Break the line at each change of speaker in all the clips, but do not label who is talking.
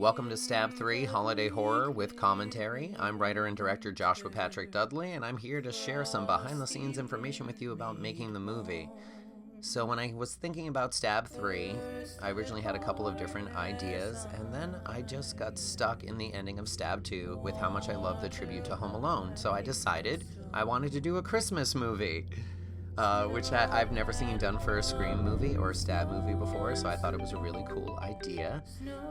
Welcome to Stab 3 Holiday Horror with Commentary. I'm writer and director Joshua Patrick Dudley, and I'm here to share some behind-the-scenes information with you about making the movie. So when I was thinking about Stab 3, I originally had a couple of different ideas, and then I just got stuck in the ending of Stab 2 with how much I love the tribute to Home Alone. So I decided I wanted to do a Christmas movie. Which I've never seen done for a Scream movie or a Stab movie before, so I thought it was a really cool idea.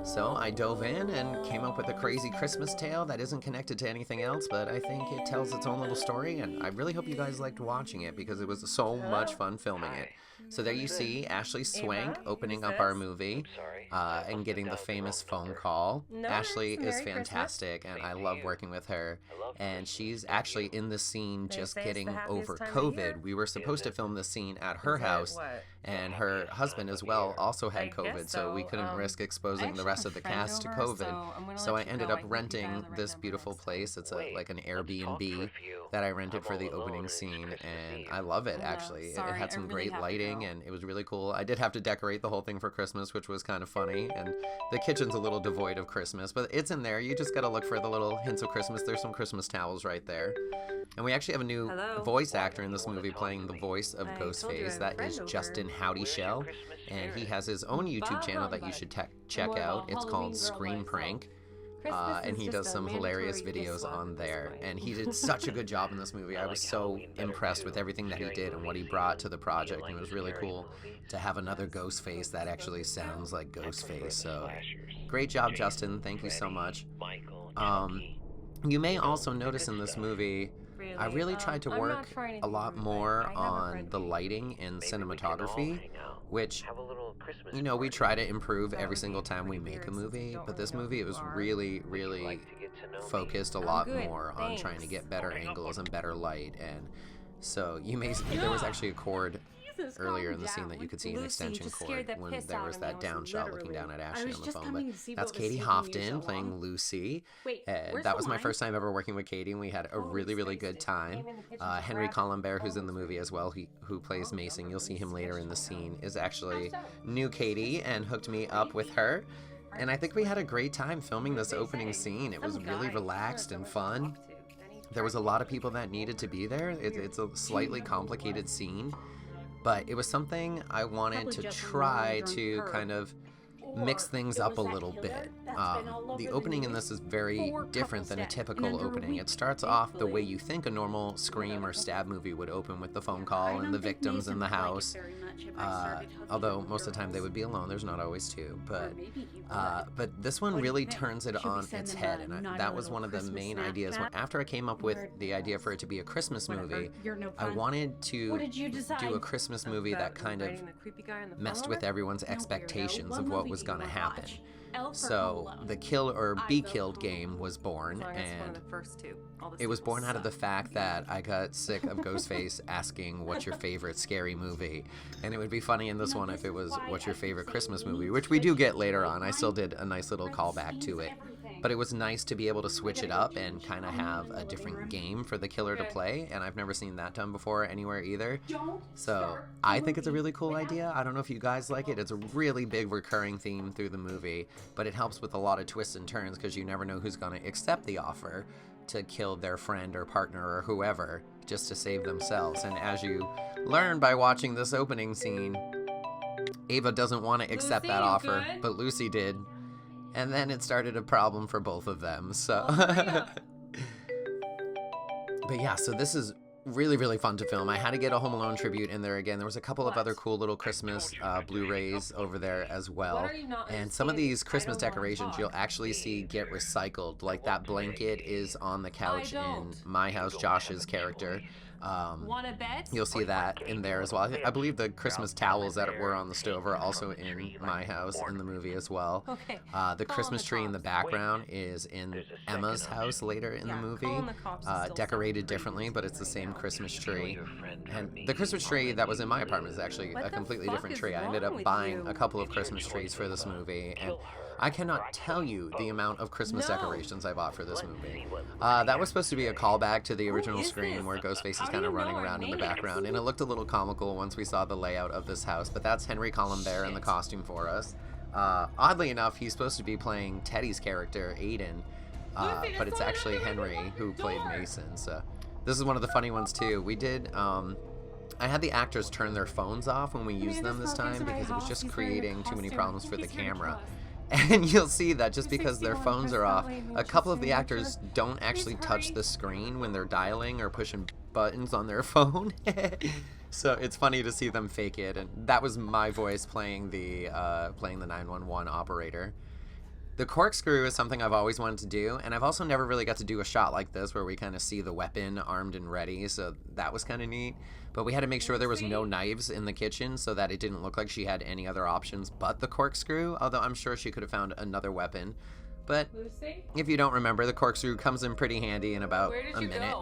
So I dove in and came up with a crazy Christmas tale that isn't connected to anything else, but I think it tells its own little story, and I really hope you guys liked watching it because it was so much fun filming it. So there you see Ashley Swank opening up our movie and getting the famous phone call. Ashley is fantastic, and I love working with her. And she's actually in the scene just getting over COVID. We were supposed to film this scene at her house, and her husband as well also had COVID, so we couldn't risk exposing the rest of the cast to COVID. So I ended up renting this beautiful place. It's like an Airbnb that I rented for the opening scene, and I love it actually. It had some great lighting, and it was really cool. I did have to decorate the whole thing for Christmas, which was kind of funny, and the kitchen's a little devoid of Christmas, but it's in there. You just gotta look for the little hints of Christmas. There's some Christmas towels right there. And we actually have a new voice actor in this movie playing the voice of Ghostface. That is Justin Howdy Shell, and he has his own YouTube channel that you should check out. It's called Scream Prank. And he does some hilarious videos on there, and he did such a good job in this movie. I was so impressed with everything that he did and what he brought to the project, and it was really cool to have another Ghostface that actually sounds like Ghostface. So great job, Justin. Thank you so much. You may also notice in this movie I really tried to work a lot more on the lighting and cinematography, which, you know, we try to improve every single time we make a movie, but this movie, it was really focused a lot more on trying to get better angles and better light. And so you may see there was actually a cord earlier in the scene that you could see an extension cord when there was that down shot looking down at Ashley on the phone. But that's Katie Hofton playing Lucy. And that was my first time ever working with Katie, and we had a really good time. Henry Collimbert, who's in the movie as well, who plays Mason, you'll see him later in the scene, is actually knew Katie and hooked me up with her. And I think we had a great time filming this opening scene. It was really relaxed and fun. There was a lot of people that needed to be there. It's a slightly complicated scene, but it was something I wanted to try to kind of mix things up a little bit. The opening in this is very different than a typical opening. It starts off the way you think a normal Scream or Stab movie would open, with the phone call and the victims in the house. Although most of the time they would be alone. There's not always two. But this one really turns it on its head, and that was one of the main ideas. After I came up with the idea for it to be a Christmas movie, I wanted to do a Christmas movie that kind of messed with everyone's expectations of what was going to happen. So the kill or be killed game was born, and it was born out of the fact that I got sick of Ghostface asking what's your favorite scary movie, and it would be funny in this one if it was what's your favorite Christmas movie, which we do get later on. I still did a nice little callback to it, but it was nice to be able to switch it up and kind of have a different game for the killer to play, and I've never seen that done before anywhere either. So I think it's a really cool idea. I don't know if you guys like it. It's a really big recurring theme through the movie, but it helps with a lot of twists and turns because you never know who's going to accept the offer to kill their friend or partner or whoever just to save themselves. And as you learn by watching this opening scene, Ava doesn't want to accept that offer, but Lucy did. And then it started a problem for both of them. So, but yeah, so this is really fun to film. I had to get a Home Alone tribute in there again. There was a couple of other cool little Christmas Blu-rays over there as well. And some of these Christmas decorations you'll actually see get recycled. Like that blanket is on the couch in my house, Josh's character. You'll see that in there as well. I believe the Christmas towels that were on the stove are also in my house in the movie as well. The Christmas tree in the background is in Emma's house later in the movie, decorated differently, but it's the same Christmas tree. And the Christmas tree that was in my apartment is actually a completely different tree. I ended up buying a couple of Christmas trees for this movie, and I cannot tell you the amount of Christmas decorations I bought for this movie. That was supposed to be a callback to the original Scream where Ghostface is kind of running around in the background, and it looked a little comical once we saw the layout of this house, but that's Henry Collimbert in the costume for us. Oddly enough, he's supposed to be playing Teddy's character, Aiden, but it's actually Henry who played Mason. So this is one of the funny ones too. We did. I had the actors turn their phones off when we used them this time because it was just creating too many problems for the camera. And you'll see that just because their phones are off, a couple of the actors don't actually touch the screen when they're dialing or pushing buttons on their phone. So it's funny to see them fake it, and that was my voice playing the 911 operator. The corkscrew is something I've always wanted to do, and I've also never really got to do a shot like this where we kind of see the weapon armed and ready, so that was kind of neat. But we had to make sure there was no knives in the kitchen so that it didn't look like she had any other options but the corkscrew, although I'm sure she could have found another weapon. But if you don't remember, the corkscrew comes in pretty handy in about a minute.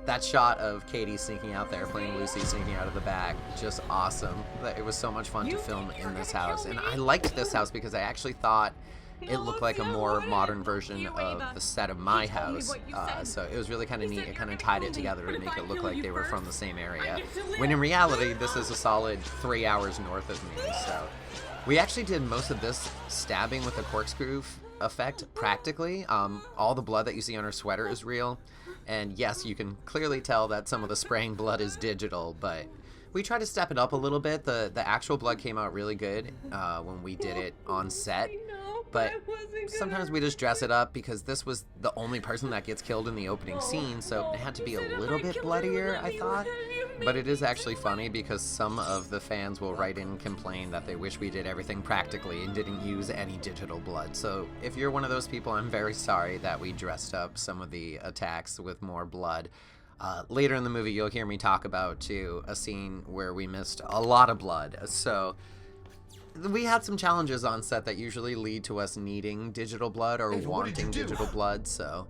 That shot of Katie sneaking out there, playing Lucy, sneaking out of the back, just awesome. It was so much fun to film in this house. And I liked this house because I actually thought it looked like a more modern version of the set of my house. So it was really kind of neat. It kind of tied it together to make it look like they were from the same area. When in reality, this is a solid 3 hours north of me. So we actually did most of this stabbing with the corkscrew effect practically. All the blood that you see on her sweater is real. And yes, you can clearly tell that some of the spraying blood is digital, but we tried to step it up a little bit. The actual blood came out really good when we did it on set. But sometimes we just dress it up because this was the only person that gets killed in the opening scene, so it had to be a little bit bloodier, I thought. But it is actually funny because some of the fans will write in and complain that they wish we did everything practically and didn't use any digital blood. So if you're one of those people, I'm very sorry that we dressed up some of the attacks with more blood. Later in the movie, you'll hear me talk about, too, a scene where we missed a lot of blood. So we had some challenges on set that usually lead to us needing digital blood or wanting digital blood, so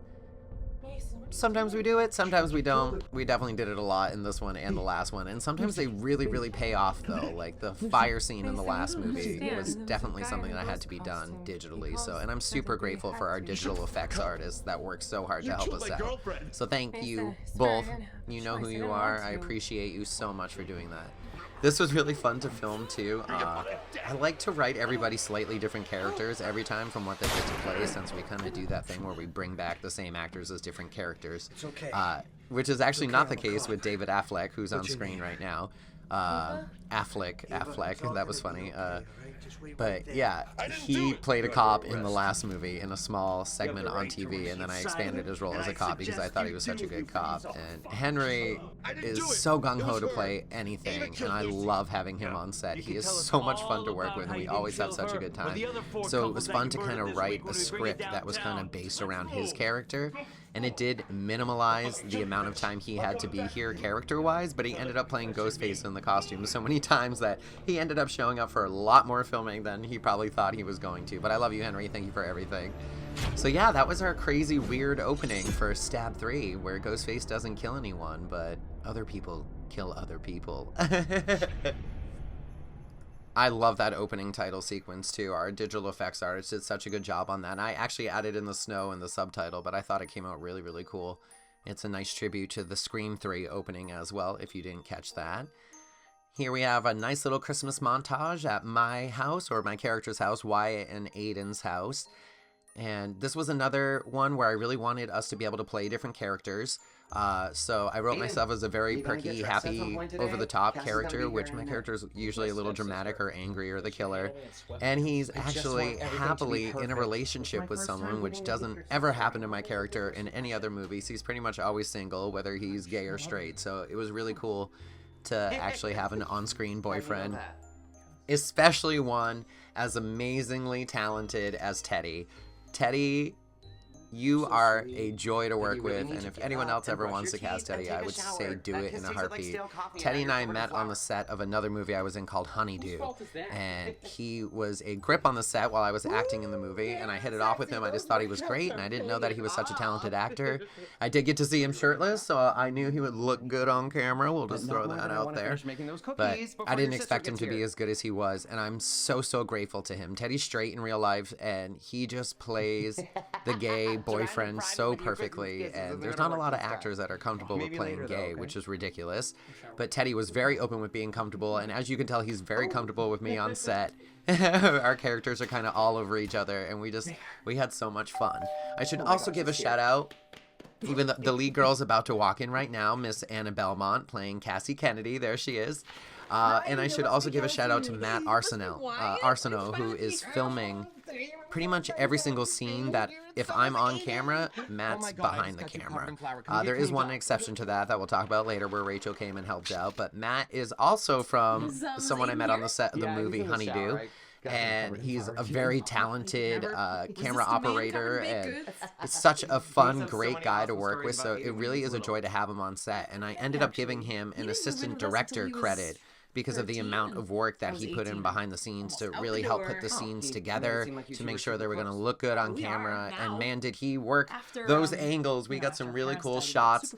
sometimes we do it, sometimes we don't. We definitely did it a lot in this one and the last one, and sometimes they really, really pay off, though. Like the fire scene in the last movie was definitely something that had to be done digitally, so, and I'm super grateful for our digital effects artists that work so hard to help us out. So thank you both. You know who you are. I appreciate you so much for doing that. This was really fun to film, too. I like to write everybody slightly different characters every time from what they get to play, since we kind of do that thing where we bring back the same actors as different characters. Which is actually not the case with David Affleck, who's on screen right now. Affleck, that was funny. But yeah, he played a cop in the last movie in a small segment on TV, and then I expanded his role as a cop because I thought he was such a good cop. And Henry is so gung-ho to play anything, and I love having him on set. He is so much fun to work with, and we always have such a good time. So it was fun to kind of write a script that was kind of based around his character, and it did minimalize the amount of time he had to be here character-wise, but he ended up playing Ghostface in the costume so many times that he ended up showing up for a lot more filming than he probably thought he was going to. But I love you, Henry. Thank you for everything. So yeah, that was our crazy, weird opening for Stab 3, where Ghostface doesn't kill anyone, but other people kill other people. I love that opening title sequence, too. Our digital effects artist did such a good job on that. And I actually added in the snow in the subtitle, but I thought it came out really, really cool. It's a nice tribute to the Scream 3 opening as well, if you didn't catch that. Here we have a nice little Christmas montage at my house, or my character's house, Wyatt and Aiden's house. And this was another one where I really wanted us to be able to play different characters. So I wrote myself as a very perky, happy, over-the-top character, which my character is usually a little dramatic or angry or the killer. And he's actually happily in a relationship with someone, which doesn't ever happen to my character in any other movies. He's pretty much always single, whether he's gay or straight. So it was really cool to actually have an on-screen boyfriend, especially one as amazingly talented as Teddy. Teddy, you are a joy to work with, and if anyone else ever wants to cast Teddy, I would say do it in a heartbeat. Teddy and I met on the set of another movie I was in called Honeydew, and he was a grip on the set while I was acting in the movie, and I hit it off with him. I just thought he was great, and I didn't know that he was such a talented actor. I did get to see him shirtless, so I knew he would look good on camera. We'll just throw that out there. But I didn't expect him to be as good as he was, and I'm so, so grateful to him. Teddy's straight in real life, and he just plays the gay boyfriend so perfectly, and there's not a lot of actors that are comfortable with playing gay, which is ridiculous. But Teddy was very open with being comfortable, and as you can tell, he's very comfortable with me on set. Our characters are kind of all over each other, and we had so much fun. I should also give a shout out. Even the lead girl's about to walk in right now, Miss Anna Belmont, playing Cassie Kennedy. There she is. And I should also give a shout out to Matt Arsenault, who is filming pretty much every single scene that if I'm on camera, Matt's behind the camera. There is one exception to that we'll talk about later where Rachel came and helped out. But Matt is also from someone I met on the set of the movie Honeydew. And he's a very talented camera operator, and it's such a fun, great guy to work with, so it really is a joy to have him on set. And I ended up giving him an assistant director credit because of the amount of work that he put in behind the scenes to really help put the scenes together, to make sure they were going to look good on camera. And man, did he work those angles. We got some really cool shots.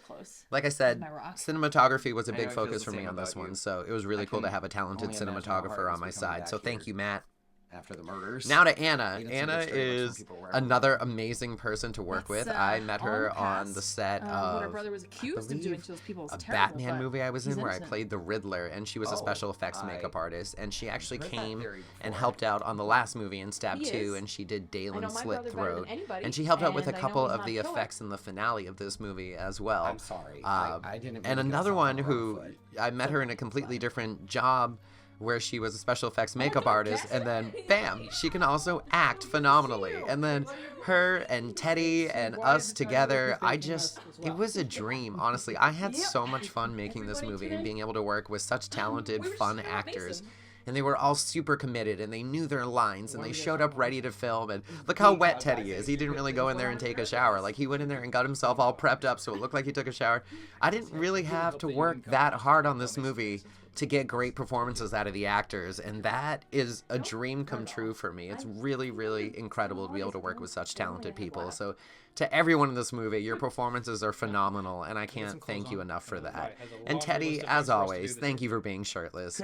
Like I said, cinematography was a big focus for me on this one, so it was really cool to have a talented cinematographer on my side. So thank you, Matt.
After the murders.
Now to Anna. Anna is another amazing person to work with. I met her on the set of,
our brother was accused of doing to those people.
A Batman movie I was in where I played the Riddler, and she was a special effects makeup artist, and she actually came and helped out on the last movie in Stab 2, and she did Dalen's slit throat, and she helped out with a couple of the effects in the finale of this movie as well.
I'm sorry. I didn't.
And another one who I met her in a completely different job, where she was a special effects makeup artist, and then bam, she can also act phenomenally. And then her and Teddy and us together, it was a dream, honestly. I had so much fun making this movie and being able to work with such talented, fun actors. And they were all super committed, and they knew their lines, and they showed up ready to film. And look how wet Teddy is. He didn't really go in there and take a shower. Like, he went in there and got himself all prepped up so it looked like he took a shower. I didn't really have to work that hard on this movie to get great performances out of the actors, and that is a dream come true for me. It's really, really incredible to be able to work with such talented people. So to everyone in this movie, your performances are phenomenal, and I can't thank you enough for that. And Teddy, as always, thank you for being shirtless.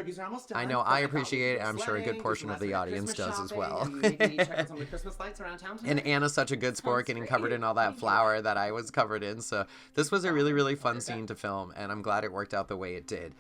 I know I appreciate it, I'm sure a good portion of the audience does as well. And Anna's such a good sport, getting covered in all that flour that I was covered in, so this was a really, really fun scene to film, and I'm glad it worked out the way it did.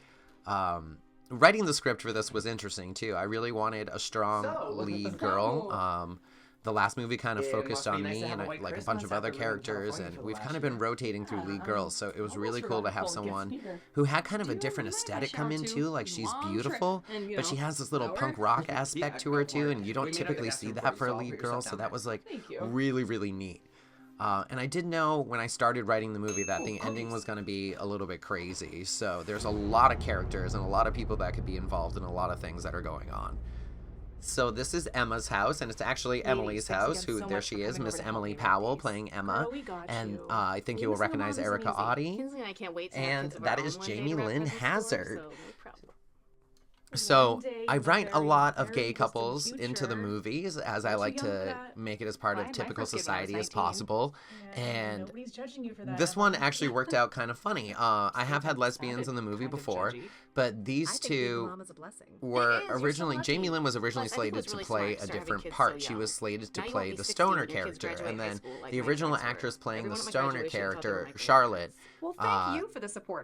Writing the script for this was interesting too. I really wanted a strong lead girl. The last movie kind of focused on me and like a bunch of other characters, and we've kind of been rotating through lead girls, so it was really cool to have someone who had kind of a different aesthetic come in too. Like, she's beautiful, but she has this little punk rock aspect to her too, and you don't typically see that for a lead girl, so that was like really, really neat. And I did know when I started writing the movie that the ending was going to be a little bit crazy. So there's a lot of characters and a lot of people that could be involved in a lot of things that are going on. So this is Emma's house, and it's actually Emily's house. There she is, Miss Emily Powell playing Emma. And I think you will recognize Erica Audie. And that is Jamie Lynn Hazard. So I write a lot of gay couples into the movies, as I like to make it as part of typical society as possible. And this one actually worked out kind of funny. I have had lesbians in the movie before, but these two were originally, Jamie Lynn was originally slated to play a different part. She was slated to play the stoner character, and then the original actress playing the stoner character, Charlotte,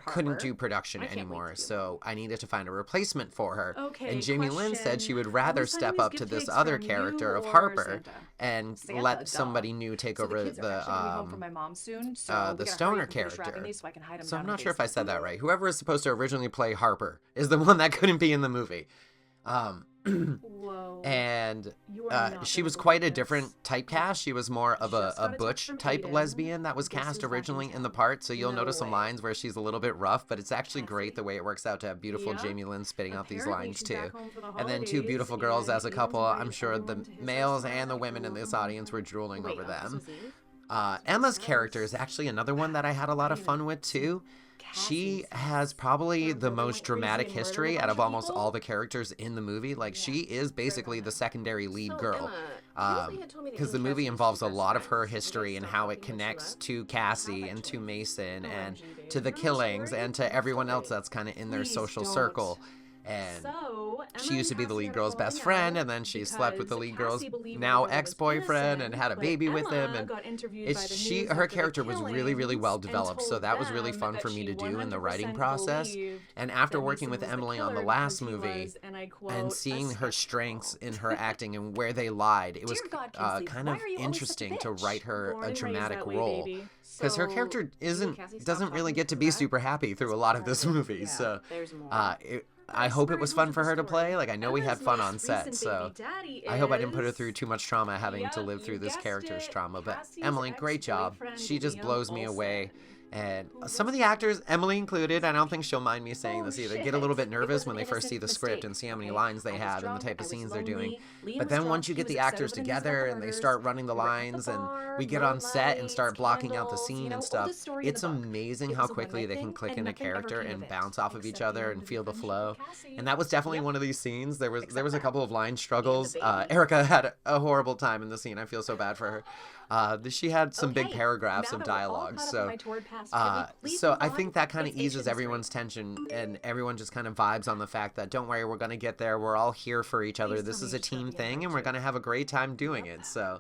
couldn't do production anymore, so I needed to find a replacement for her. And Jamie Lynn said she would rather step up to this other character of Harper and let somebody new take over the stoner character. So I'm not sure if I said that right. Whoever was supposed to originally play Harper is the one that couldn't be in the movie. And she was quite a different typecast. She was more of a butch type lesbian that was cast originally in the part, so you'll notice some lines where she's a little bit rough, but it's actually great the way it works out to have beautiful Jamie Lynn spitting out these lines too. And then two beautiful girls as a couple. I'm sure the males and the women in this audience were drooling over them. Emma's character is actually another one that I had a lot of fun with too. She has probably the most dramatic history out of almost all the characters in the movie. Like, she is basically the secondary lead girl. Because the movie involves a lot of her history and how it connects to Cassie and to Mason and to the killings and to everyone else that's kind of in their social circle. And
So,
she used to be the lead girl's best friend, and then she slept with the lead girl's now ex-boyfriend and had a baby with him. And her character was really, really well developed, so that was really fun for me to do in the writing process. And after working with Emily on the last movie and seeing her strengths in her acting and where they lied, it was kind of interesting to write her a dramatic role, because her character doesn't really get to be super happy through a lot of this movie. So I hope it was fun for her to play. Like, I know we had fun on set, so I hope I didn't put her through too much trauma having to live through this character's trauma. But Emily, great job. She just blows me away. And some of the actors, Emily included, I don't think she'll mind me saying this either, get a little bit nervous when they first see the script and see how many lines they have and the type of scenes they're doing. But then once you get the actors together and they start running the lines and we get on set and start blocking out the scene and stuff, it's amazing how quickly they can click into character and bounce off of each other and feel the flow. And that was definitely one of these scenes. There was a couple of line struggles. Erica had a horrible time in the scene. I feel so bad for her. She had some big paragraphs of dialogue, so I think that kind of eases everyone's tension, and everyone just kind of vibes on the fact that, don't worry, we're going to get there, we're all here for each other, this is a team thing, and we're going to have a great time doing it. So,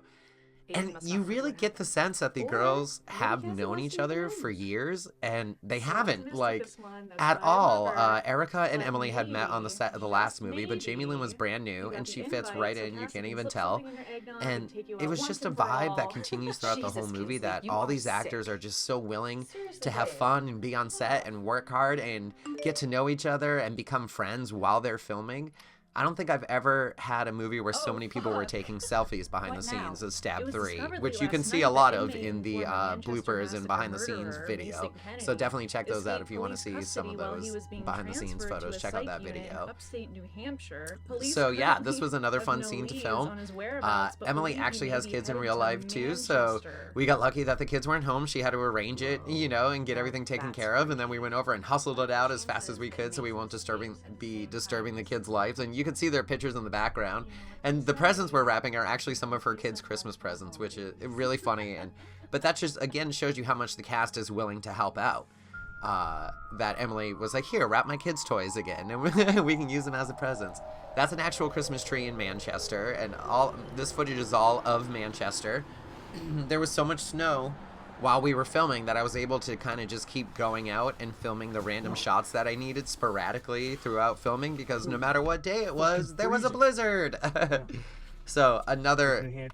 and you really get the sense that the girls have known each other for years, and they haven't, like, at all. Erica and Emily had met on the set of the last movie, but Jamie Lynn was brand new, and she fits right in, you can't even tell. And it was just a vibe that continues throughout the whole movie, that all these actors are just so willing to have fun and be on set and work hard and get to know each other and become friends while they're filming. I don't think I've ever had a movie where so many people were taking selfies behind the scenes as Stab 3, which you can see a lot of in the bloopers and behind the scenes video. So definitely check those out if you want to see some of those behind the scenes photos. Check out that video. So yeah, this was another fun scene to film. Emily actually has kids in real life too, so we got lucky that the kids weren't home. She had to arrange it, and get everything taken care of, and then we went over and hustled it out as fast as we could so we won't be disturbing the kids' lives. And you can see their pictures in the background, and the presents we're wrapping are actually some of her kids' Christmas presents, which is really funny. But that just again shows you how much the cast is willing to help out. That Emily was like, here, wrap my kids' toys again, and we can use them as a presents. That's an actual Christmas tree in Manchester, and all this footage is all of Manchester. There was so much snow while we were filming that I was able to kind of just keep going out and filming the random shots that I needed sporadically throughout filming, because no matter what day it was, there was a blizzard. So another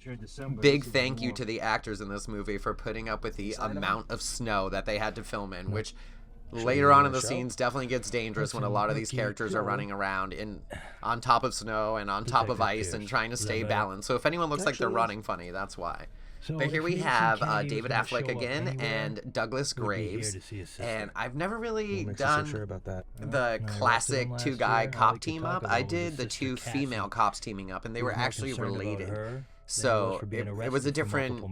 big thank you to the actors in this movie for putting up with the amount of snow that they had to film in, which later on in the scenes definitely gets dangerous when a lot of these characters are running around on top of snow and on top of ice and trying to stay balanced. So if anyone looks like they're running funny, that's why. But here we have David Affleck again and Douglas Graves, and I've never really done the classic two-guy cop team-up. I did the two female cops teaming up, and they were actually related. So it was a different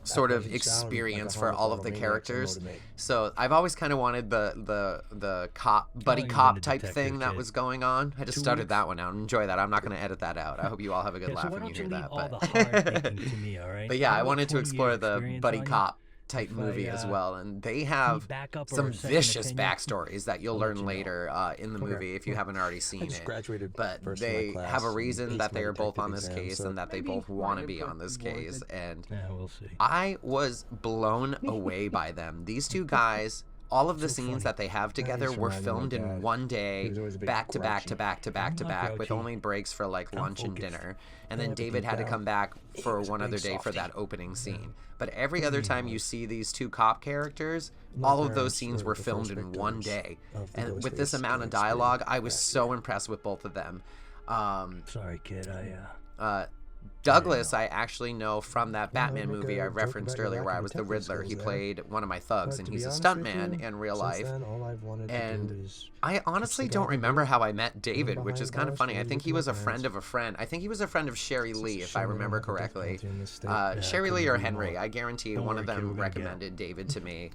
sort of experience for all of the characters. So I've always kind of wanted the cop buddy cop type thing that was going on. I just started that one out. Enjoy that. I'm not going to edit that out. I hope you all have a good laugh when you hear that. But yeah, I wanted to explore the buddy cop type movie as well, and they have some vicious backstories that you'll learn later in the movie if you haven't already seen it. But they have a reason that they are both on this case and that they both want to be on this case, and I was blown away by them. These two guys, all of the scenes that they have together were filmed in one day, back to back to back to back to back, with only breaks for like lunch and dinner. And then David had to come back for one other day for that opening scene. But every other time you see these two cop characters, all of those scenes were filmed in one day. And with this amount of dialogue, I was so impressed with both of them.
Sorry, kid.
Douglas, I actually know from that Batman movie I referenced earlier where I was the Riddler. He played one of my thugs, and he's a stuntman in real life. And I honestly don't remember how I met David, which is kind of funny. I think he was a friend of a friend. I think he was a friend of Sherry Lee, if I remember correctly. Sherry Lee or Henry, I guarantee one of them recommended David to me.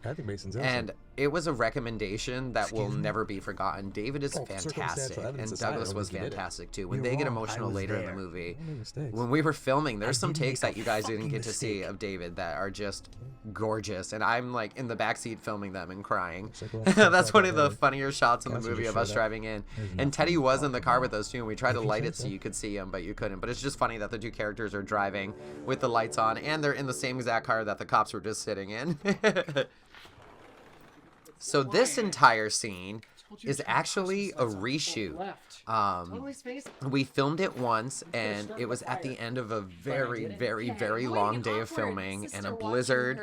And it was a recommendation that will never be forgotten. David is fantastic, and Douglas was fantastic too. When they get emotional later in the movie, when we were filming, there's some takes that you guys didn't get to see of David that are just gorgeous, and I'm like in the backseat filming them and crying. That's one of the funnier shots in the movie of us driving in. And Teddy was in the car with us too, and we tried to light it so you could see him, but you couldn't. But it's just funny that the two characters are driving with the lights on, and they're in the same exact car that the cops were just sitting in. So this entire scene is actually a reshoot. We filmed it once, and it was at the end of a very, very, very long day of filming, and a blizzard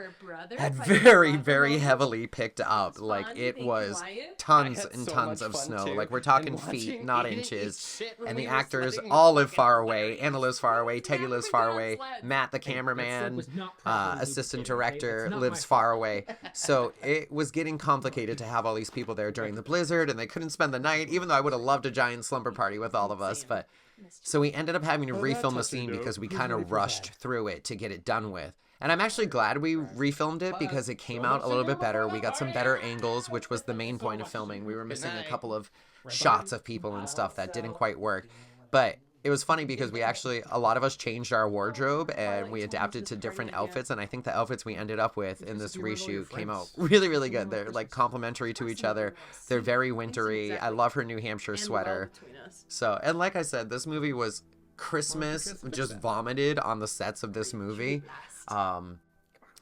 had very, very heavily picked up. Like, it was tons and tons of snow. Like, we're talking feet, not inches. And the actors all live far away. Anna lives far away. Teddy lives far away. Matt, the cameraman, assistant director, lives far away. So it was getting complicated to have all these people there during the blizzard, and they couldn't spend the night, even though I would have loved a giant slumber party with all of us. But so we ended up having to refilm the scene because we kind of rushed through it to get it done with. And I'm actually glad we refilmed it because it came out a little bit better. We got some better angles, which was the main point of filming. We were missing a couple of shots of people and stuff that didn't quite work. But it was funny because a lot of us changed our wardrobe and we adapted to different outfits. And I think the outfits we ended up with in this reshoot came out really, really good. They're like complementary to each other. They're very wintry. I love her New Hampshire sweater. So, and like I said, this movie was Christmas just vomited on the sets of this movie.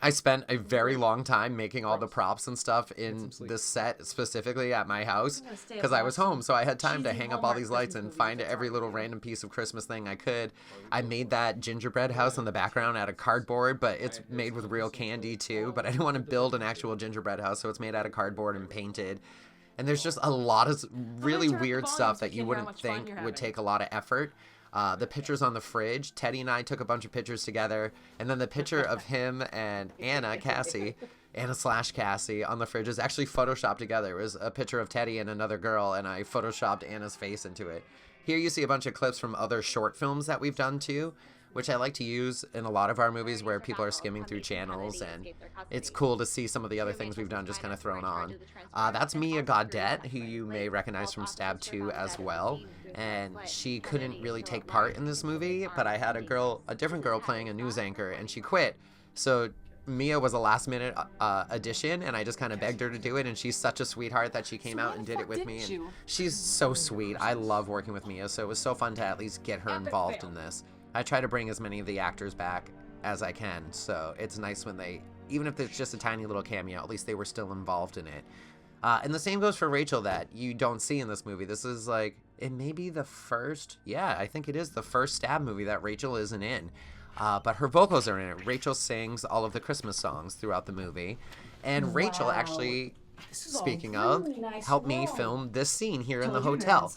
I spent a very long time making all the props and stuff in this set, specifically at my house, because I was home, so I had time to hang up all these lights and find every little random piece of Christmas thing I could. I made that gingerbread house in the background out of cardboard, but it's made with real candy too, but I didn't want to build an actual gingerbread house, so it's made out of cardboard and painted. And there's just a lot of really weird stuff that you wouldn't think would take a lot of effort. The pictures on the fridge, Teddy and I took a bunch of pictures together, and then the picture of him and Anna Cassie on the fridge is actually photoshopped together. It was a picture of Teddy and another girl, and I photoshopped Anna's face into it. Here you see a bunch of clips from other short films that we've done too, which I like to use in a lot of our movies where people are skimming through channels, and it's cool to see some of the other things we've done just kind of thrown on. That's Mia Gaudette, who you may recognize from Stab 2 as well. And she couldn't really take part in this movie, but I had a different girl playing a news anchor, and she quit. So Mia was a last-minute addition, and I just kind of begged her to do it, and she's such a sweetheart that she came out and did it with me. And she's so sweet. I love working with Mia, so it was so fun to at least get her involved in this. I try to bring as many of the actors back as I can, so it's nice when even if it's just a tiny little cameo, at least they were still involved in it. And the same goes for Rachel that you don't see in this movie. This is like, it may be the first, I think it is the first Stab movie that Rachel isn't in. But her vocals are in it. Rachel sings all of the Christmas songs throughout the movie. And Rachel actually, speaking of, helped me film this scene here in the hotel.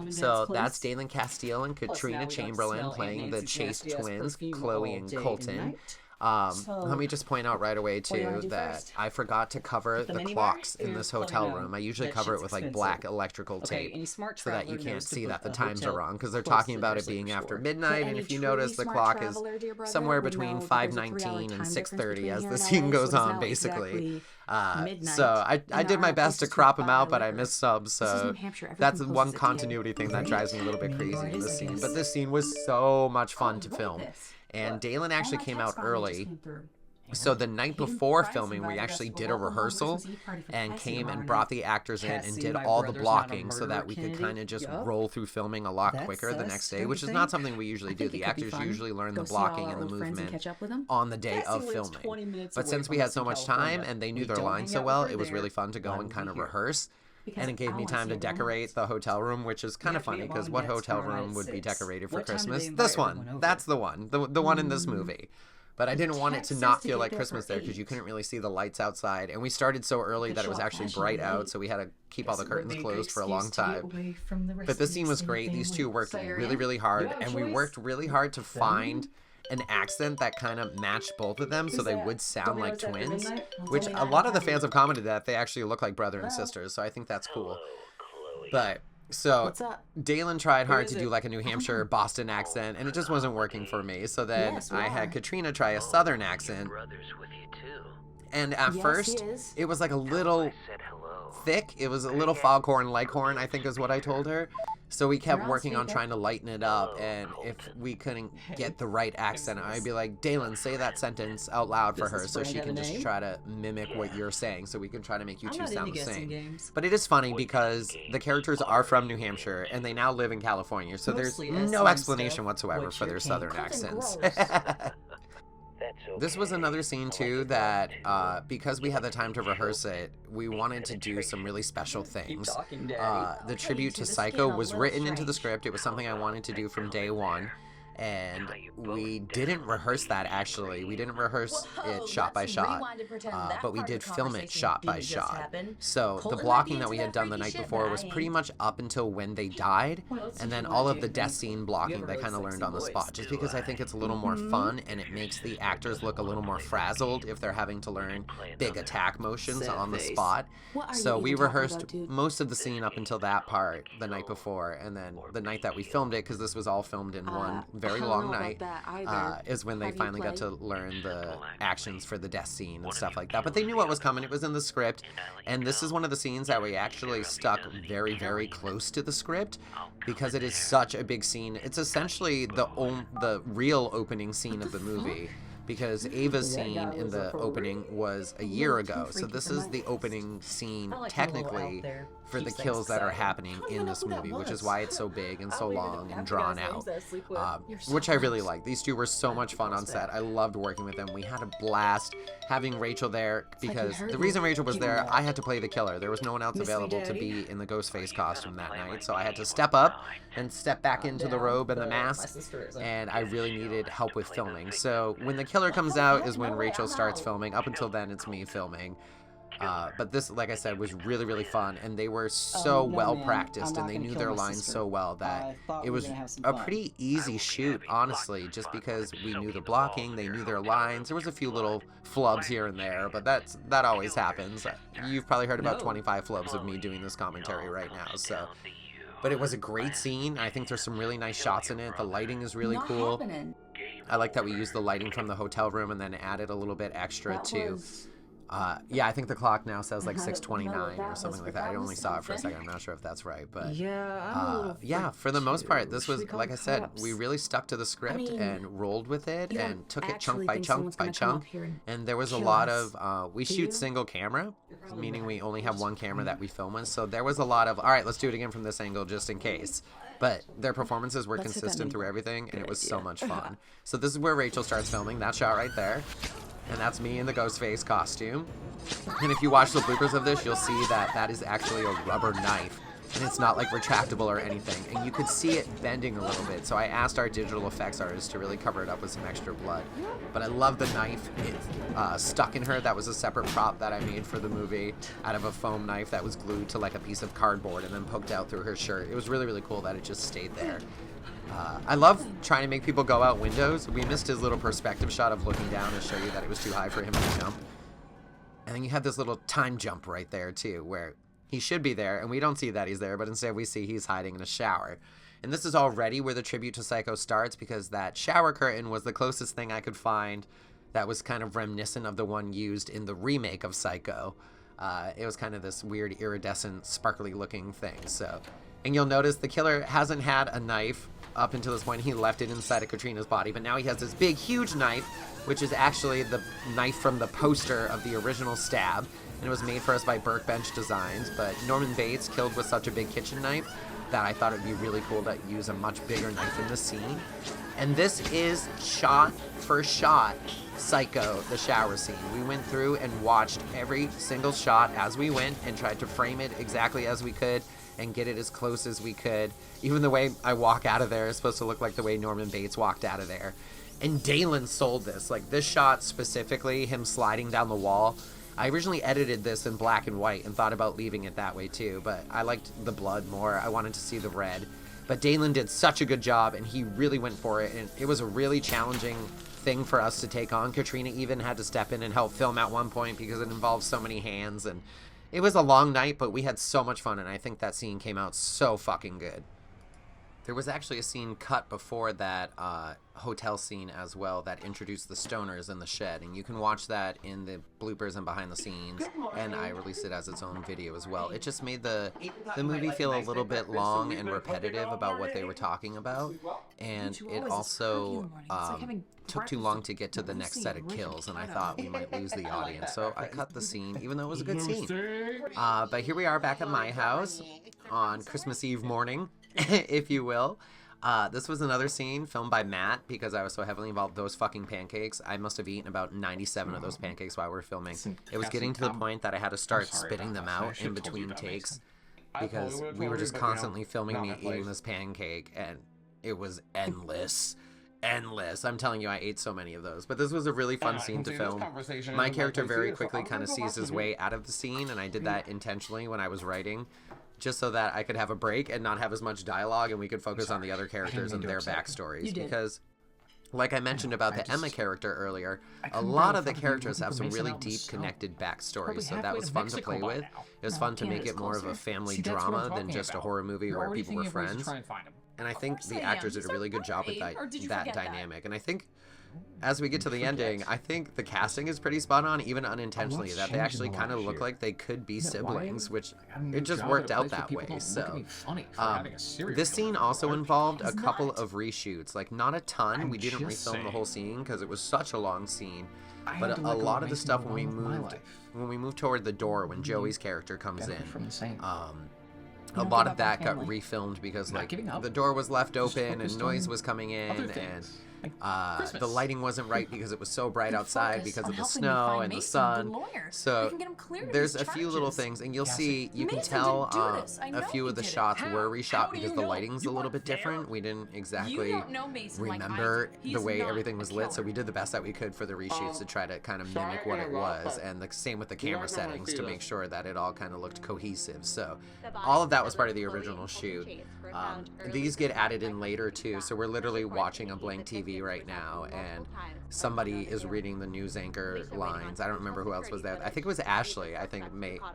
So that's Dalen Castile and Katrina Chamberlain playing the Chase twins, Chloe and Colton. Let me just point out right away too that I forgot to cover the clocks in this hotel room. I usually cover it with like black electrical tape so that you can't see that the times are wrong, because they're talking about it being after midnight, and if you notice the clock is somewhere between 5:19 and 6:30 as the scene goes on basically. So I did my best to crop them out, but I missed subs, so that's one continuity thing that drives me a little bit crazy in this scene. But this scene was so much fun to film. And Dalen actually came out early. So the night before filming, we actually did a rehearsal and came and brought the actors in and did all the blocking so that we could kind of just roll through filming a lot quicker the next day, which is not something we usually do. The actors usually learn the blocking and the movement on the day of filming. But since we had so much time and they knew their lines so well, it was really fun to go and kind of rehearse. And it gave me time to decorate the hotel room, which is kind of funny because what hotel room would be decorated for Christmas? This one. That's the one. The one in this movie. But I didn't want it to not feel like Christmas there because you couldn't really see the lights outside. And we started so early that it was actually bright out, so we had to keep all the curtains closed for a long time. But this scene was great. These two worked really, really hard. And we worked really hard to find an accent that kind of matched both of them so they would sound like twins, which a lot of the fans have commented that they actually look like brother and sisters, so I think that's cool. But so Dalen tried hard to do like a New Hampshire Boston accent, and it just wasn't working for me. So then I had Katrina try a southern accent, and at first it was like a little thick. It was a little foghorn leghorn, I think is what I told her. So we kept working on trying to lighten it up, and if we couldn't get the right accent, I'd be like, Dalen, say that sentence out loud for her so she can just try to mimic what you're saying, so we can try to make you two sound the same. But it is funny because the characters are from New Hampshire, and they now live in California, so there's no explanation whatsoever for their southern accents. This was another scene, too, that because we had the time to rehearse it, we wanted to do some really special things. The tribute to Psycho was written into the script. It was something I wanted to do from day one. And we didn't rehearse that, actually. We didn't rehearse it shot by shot, but we did film it shot by shot. So the blocking that we had done the night before was pretty much up until when they died, and then all of the death scene blocking they kind of learned on the spot, just because I think it's a little more fun, and it makes the actors look a little more frazzled if they're having to learn big attack motions on the spot. So we rehearsed most of the scene up until that part the night before, and then the night that we filmed it, because this was all filmed in one very long night, is when they finally got to learn the actions for the death scene and stuff like that. But they knew what was coming. It was in the script, and this is one of the scenes that we actually stuck very, very close to the script because it is such a big scene. It's essentially the real opening scene of the movie, because Ava's scene in the opening was a year ago. So this is the opening scene, technically, for the kills that are happening in this movie, which is why it's so big and so long and drawn out, which I really like. These two were so much fun on set. I loved working with them. We had a blast having Rachel there, because the reason Rachel was there, I had to play the killer. There was no one else available to be in the Ghostface costume that night, so I had to step up and step back into the robe and the mask, and I really needed help with filming. So when the killer comes out is when Rachel starts filming. Up until then, it's me filming. But this, like I said, was really, really fun, and they were so well practiced, and they knew their lines so well that it was a pretty easy shoot, honestly, just because we knew the blocking, they knew their lines. There was a few little flubs here and there, but that always happens. You've probably heard about 25 flubs of me doing this commentary right now, so. But it was a great scene. I think there's some really nice shots in it. The lighting is really cool. I like that we used the lighting from the hotel room and then added a a little bit extra too. Yeah, I think the clock now says like 6:29 or something like that. I only saw it for a second. I'm not sure if that's right, but yeah, for the most part, this was, like I said, we really stuck to the script and rolled with it and took it chunk by chunk by chunk. And there was a lot of, we shoot single camera, meaning we only have one camera that we film with. So there was a lot of, all right, let's do it again from this angle just in case. But their performances were consistent through everything, and it was so much fun. So this is where Rachel starts filming, that shot right there. And that's me in the Ghostface costume. And if you watch the bloopers of this, you'll see that that is actually a rubber knife. And it's not like retractable or anything. And you could see it bending a little bit. So I asked our digital effects artist to really cover it up with some extra blood. But I love the knife. It stuck in her. That was a separate prop that I made for the movie out of a foam knife that was glued to like a piece of cardboard and then poked out through her shirt. It was really, really cool that it just stayed there. I love trying to make people go out windows. We missed his little perspective shot of looking down to show you that it was too high for him to jump. And then you have this little time jump right there too, where he should be there, and we don't see that he's there, but instead we see he's hiding in a shower. And this is already where the tribute to Psycho starts, because that shower curtain was the closest thing I could find that was kind of reminiscent of the one used in the remake of Psycho. It was kind of this weird iridescent, sparkly looking thing. So, and you'll notice the killer hasn't had a knife up until this point. He left it inside of Katrina's body, but now he has this big, huge knife, which is actually the knife from the poster of the original Stab. And it was made for us by Burkbench Designs, but Norman Bates killed with such a big kitchen knife that I thought it'd be really cool to use a much bigger knife in the scene. And this is shot for shot Psycho, the shower scene. We went through and watched every single shot as we went and tried to frame it exactly as we could and get it as close as we could. Even the way I walk out of there is supposed to look like the way Norman Bates walked out of there. And Dalen sold this. Like, this shot specifically, him sliding down the wall, I originally edited this in black and white and thought about leaving it that way too, but I liked the blood more. I wanted to see the red. But Dalen did such a good job, and he really went for it, and it was a really challenging thing for us to take on. Katrina even had to step in and help film at one point because it involved so many hands, and it was a long night, but we had so much fun, and I think that scene came out so fucking good. There was actually a scene cut before that hotel scene as well that introduced the stoners in the shed, and you can watch that in the bloopers and behind the scenes, and I released it as its own video as well. It just made the movie feel a little bit long and repetitive about what they were talking about, and it also took too long to get to the next set of kills, and I thought we might lose the audience, so I cut the scene, even though it was a good scene. But here we are back at my house on Christmas Eve morning, if you will. This was another scene filmed by Matt because I was so heavily involved. Those fucking pancakes. I must have eaten about 97 of those pancakes while we were filming. It was getting to the point that I had to start spitting them out in between takes because we were just constantly filming me eating this pancake, and it was endless. Endless. I'm telling you, I ate so many of those. But this was a really fun scene to film. My character very quickly kind of sees his way out of the scene, and I did that intentionally when I was writing, just so that I could have a break and not have as much dialogue and we could focus on the other characters and their backstories. Because, like I mentioned about the Emma character earlier, a lot of the characters have some really deep connected backstories, so that was fun to play with. It was fun to make it more of a family drama than just a horror movie where people were friends. And I think the actors did a really good job with that dynamic. And I think as we get to the ending, I think the casting is pretty spot on, even unintentionally, that they actually kind of look like they could be siblings, which it just worked out that way. So this scene also involved a couple of reshoots, like not a ton. We didn't refilm the whole scene because it was such a long scene, but a lot of the stuff when we moved toward the door, when Joey's character comes in, a lot of that got refilmed because like the door was left open and noise was coming in, and the lighting wasn't right because it was so bright outside because of the snow and the sun. So there's a few little things, and you'll see, you can tell a few of the shots were reshot because the lighting's a little bit different. We didn't exactly remember the way everything was lit, so we did the best that we could for the reshoots to try to kind of mimic what it was, and the same with the camera settings to make sure that it all kind of looked cohesive. So all of that was part of the original shoot. These get added in later too, so we're literally watching a blank TV right now, and somebody is reading the news anchor lines. I don't remember who else was there. I think it was Ashley. I think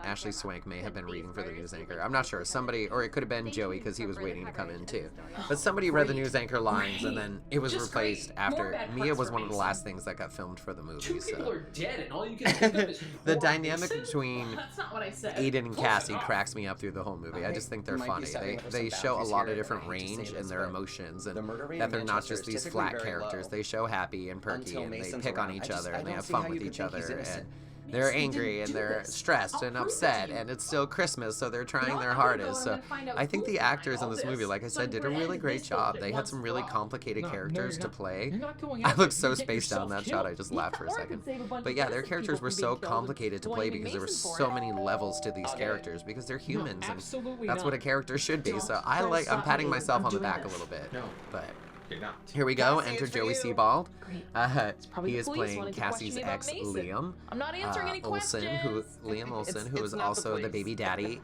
Ashley Swank may have been reading for the news anchor. I'm not sure. Somebody, or it could have been Joey because he was waiting to come in too. But somebody read the news anchor lines, and then it was replaced after. Mia was one of the last things that got filmed for the movie. So people are dead, and all you can think of is the dynamic between Aiden and Cassie cracks me up through the whole movie. I just think they're funny. They show a lot of different range in their emotions, and that they're not just these flat characters. They show happy and perky, and they pick on each other, and they have fun with each other, and they're angry, and they're stressed and upset, and it's still Christmas, so they're trying their hardest. So I think the actors in this movie, like I said, did a really great job. They had some really complicated characters to play. I looked so spaced out in that shot, I just laughed for a second. But yeah, their characters were so complicated to play because there were so many levels to these characters, because they're humans, and that's what a character should be. So I'm patting myself on the back a little bit, but here we go. Enter Joey Sebald. He is playing Cassie's ex, Liam.
I'm not answering any questions.
Liam Olsen, who is also the baby daddy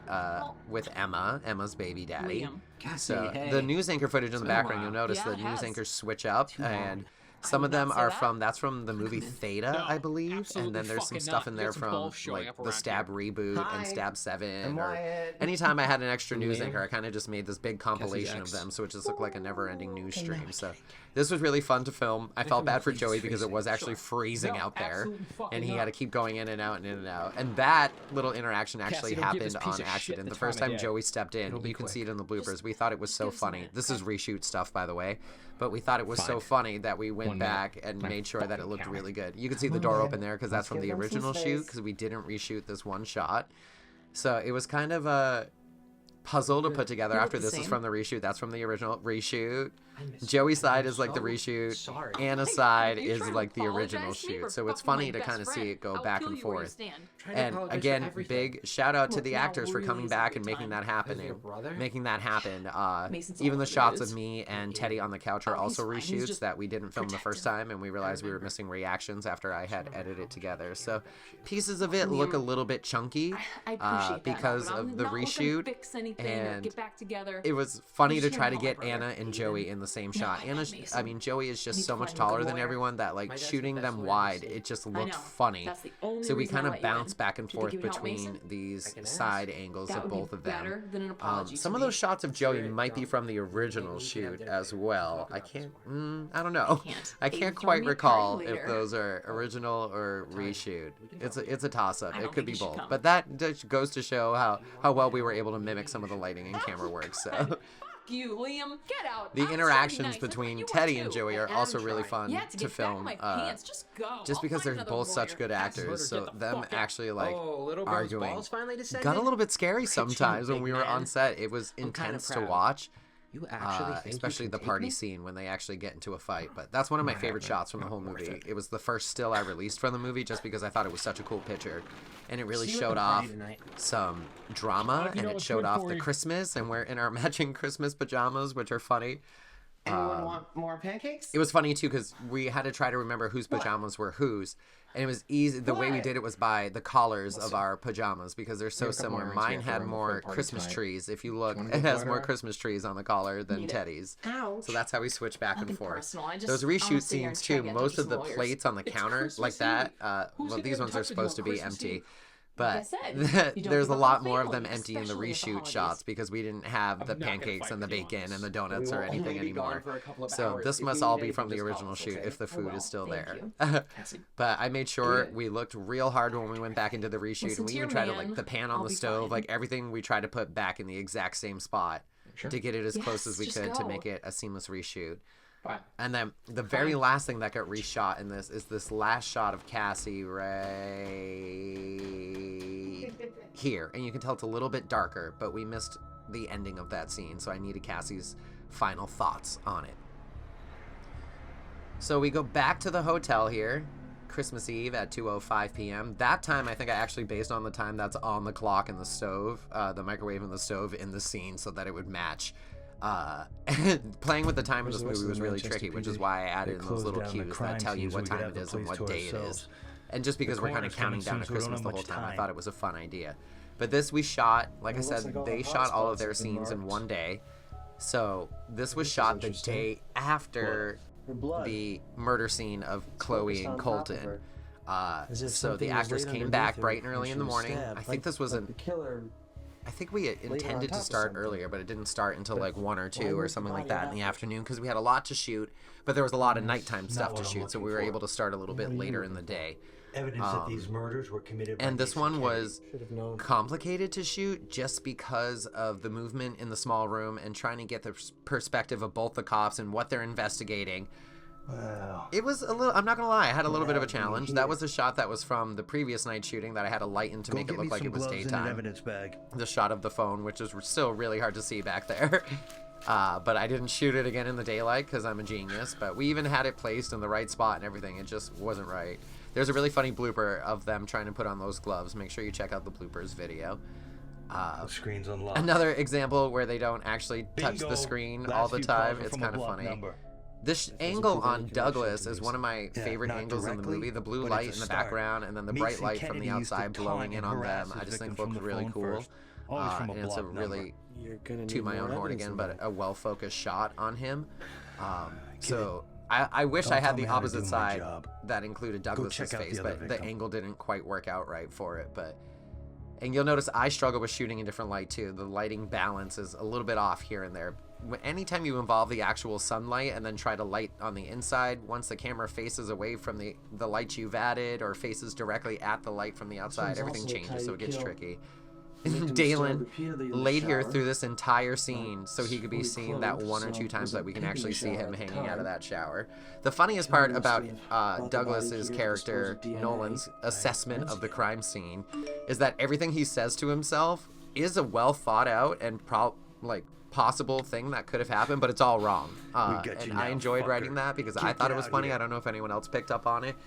with Emma's baby daddy. So the news anchor footage in the background, you'll notice the news anchors switch up, and some of them are from the movie Theta, I believe, and then there's some stuff in there from like the Stab reboot and Stab 7. Or anytime I had an extra news anchor, I kind of just made this big compilation of them, so it just looked like a never-ending news stream. So this was really fun to film. I felt bad for Joey because it was actually freezing out there, and he had to keep going in and out and in and out. And that little interaction actually happened on accident. The first time Joey stepped in, you can see it in the bloopers. We thought it was so funny. This is reshoot stuff, by the way. But we thought it was so funny that we went back and made sure that it looked really good. You can see the door open there because that's from the original shoot, because we didn't reshoot this one shot. So it was kind of a puzzle to put together after this is from the reshoot. That's from the original reshoot. Joey's side is like the reshoot. Anna's side is like the original shoot. So it's funny to kind of see it go back and forth. And again, big shout out to the actors for coming back and making that happen. Even the shots of me and Teddy on the couch are also reshoots that we didn't film the first time, and we realized we were missing reactions after I had edited it together. So pieces of it look a little bit chunky because of the reshoot.
anything or get back together.
It was funny to try to get Anna and Joey in the same shot. Joey is just so much taller than everyone that like shooting them wide, it just looked funny. So we kind of bounced back and forth between these side angles of both of them. Some of those shots of Joey might be from the original shoot as well. I don't know. I can't quite recall if those are original or reshoot. It's a toss-up. It could be both. But that just goes to show how well we were able to mimic some of the lighting and camera work. So
you, Liam, get out.
The interactions between Teddy and Joey are also really fun to film. Just because they're both such good actors, so them actually like arguing got a little bit scary sometimes when we were on set. It was intense to watch. Especially the party scene when they actually get into a fight. But that's one of my favorite shots from the whole movie. It was the first still I released from the movie just because I thought it was such a cool picture. And it really showed off some drama, and it showed off the Christmas, and we're in our matching Christmas pajamas, which are funny.
Anyone want more pancakes?
It was funny too because we had to try to remember whose pajamas were whose, and it was easy. The way we did it was by the collars of our pajamas because they're so similar. Mine had more Christmas trees. If you look, it has more Christmas trees on the collar than Teddy's. So that's how we switch back and forth. Those reshoot scenes too. Most of the plates on the counter like that. Well, these ones are supposed to be empty. But there's a lot more of them empty in the reshoot shots because we didn't have the pancakes and the bacon and the donuts or anything anymore. So this must all be from the original shoot if the food is still there. But I made sure we looked real hard when we went back into the reshoot, and we even tried to like the pan on the stove, like everything we tried to put back in the exact same spot to get it as close as we could to make it a seamless reshoot. And then the very last thing that got reshot in this is this last shot of Cassie right here. And you can tell it's a little bit darker, but we missed the ending of that scene, so I needed Cassie's final thoughts on it. So we go back to the hotel here, Christmas Eve at 2:05 p.m. That time I think I actually based on the time that's on the clock in the stove, the microwave and the stove in the scene so that it would match. Playing with the time of this movie was really tricky, which is why I added in those little cues that tell you what time it is and what day it is. And just because we're kind of counting down to Christmas the whole time, I thought it was a fun idea. But this we shot, like I said, they shot all of their scenes in one day. So this was shot the day after the murder scene of Chloe and Colton. So the actors came back bright and early in the morning. I think this was I think we intended to start earlier, but it didn't start until like 1 or 2 or something like that in the afternoon because we had a lot to shoot, but there was a lot of nighttime stuff to shoot, so we were able to start a little bit later in the day.
Evidence that these murders were committed by
and this one was complicated to shoot just because of the movement in the small room and trying to get the perspective of both the cops and what they're investigating.
Wow.
It was a little, I'm not gonna lie, I had a little bit of a challenge. That was a shot that was from the previous night shooting that I had to lighten to make it look like it was daytime. The shot of the phone, which is still really hard to see back there. But I didn't shoot it again in the daylight because I'm a genius. But we even had it placed in the right spot and everything. It just wasn't right. There's a really funny blooper of them trying to put on those gloves. Make sure you check out the bloopers video.
The screen's unlocked.
Another example where they don't actually touch the screen all the time. It's kind of funny. This angle on Douglas is one of my favorite angles in the movie. The blue light in the background and then the bright light from the outside blowing in on them. I just think looks really cool. And it's a really, to my own horn again, but a well-focused shot on him. So I wish I had the opposite side that included Douglas's face, but the angle didn't quite work out right for it. And you'll notice I struggle with shooting in different light too. The lighting balance is a little bit off here and there. Anytime you involve the actual sunlight and then try to light on the inside, once the camera faces away from the light you've added or faces directly at the light from the outside, everything changes, so it gets tricky. Dalen laid here through this entire scene so he could be seen that 1 or 2 times that we can actually see him hanging out of that shower. The funniest part about Douglas's character, Nolan's assessment of the crime scene, is that everything he says to himself is a well thought out and possible thing that could have happened, but it's all wrong. And I enjoyed writing that because I thought it was funny. I don't know if anyone else picked up on it,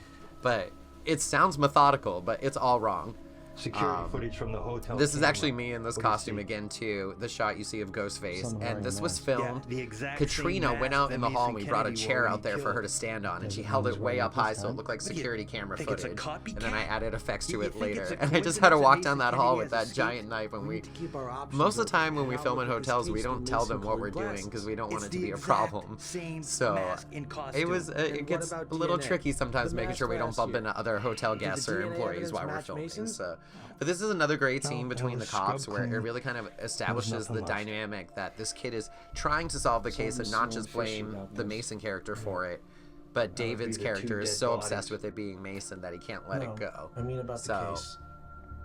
but it sounds methodical, but it's all wrong.
Security footage from the hotel.
This is
camera.
actually me in this
What do you
costume
see?
again too. The shot you see of Ghostface,
Someone
and
wearing
this
a
was
mask.
filmed.
Yeah, the exact
Katrina
same
went
mask
out
that
in the hall and we
Mason
brought a
Kennedy
chair
wore
out
when
there
he
for her to
killed.
stand on, and
Does
she
it mean
held
he's
it way
wearing
up
it this
high so it
time?
looked like
What do you
security camera
think it's a
footage. And
copycat?
then I added effects to
You
it
think it's
later,
a
and I just had her
coincidence
walk
that
down that
Mason
hall
Kennedy
with that
has
giant
escaped?
knife. When
We
we
need to keep our options
most of the
open.
time when we
Now
film in
look at this
hotels, we
case
don't
with
tell
Mason
them what we're
colored
doing because
glasses.
we don't want
It's
it to
the
be a
exact
problem.
same
So
mask in costume.
it was
And
it
what
gets
about
a little
DNA?
tricky sometimes
The
making
mask
sure we don't
last
bump
year.
into other hotel
Did the
guests or
DNA
employees
evidence
while we're
match
filming.
Mason?
So, but this is another great
No,
scene
that
between the
was
cops
scrub
where it
clean.
really kind of establishes the
nothing left.
dynamic that this kid is trying to solve the case and not just
Someone's fishy
blame
about
the
this.
Mason character for it. But David's
be the two
character is
dead
so
bodies.
obsessed with it being Mason that he can't let
No,
it go.
I mean about the
So,
case.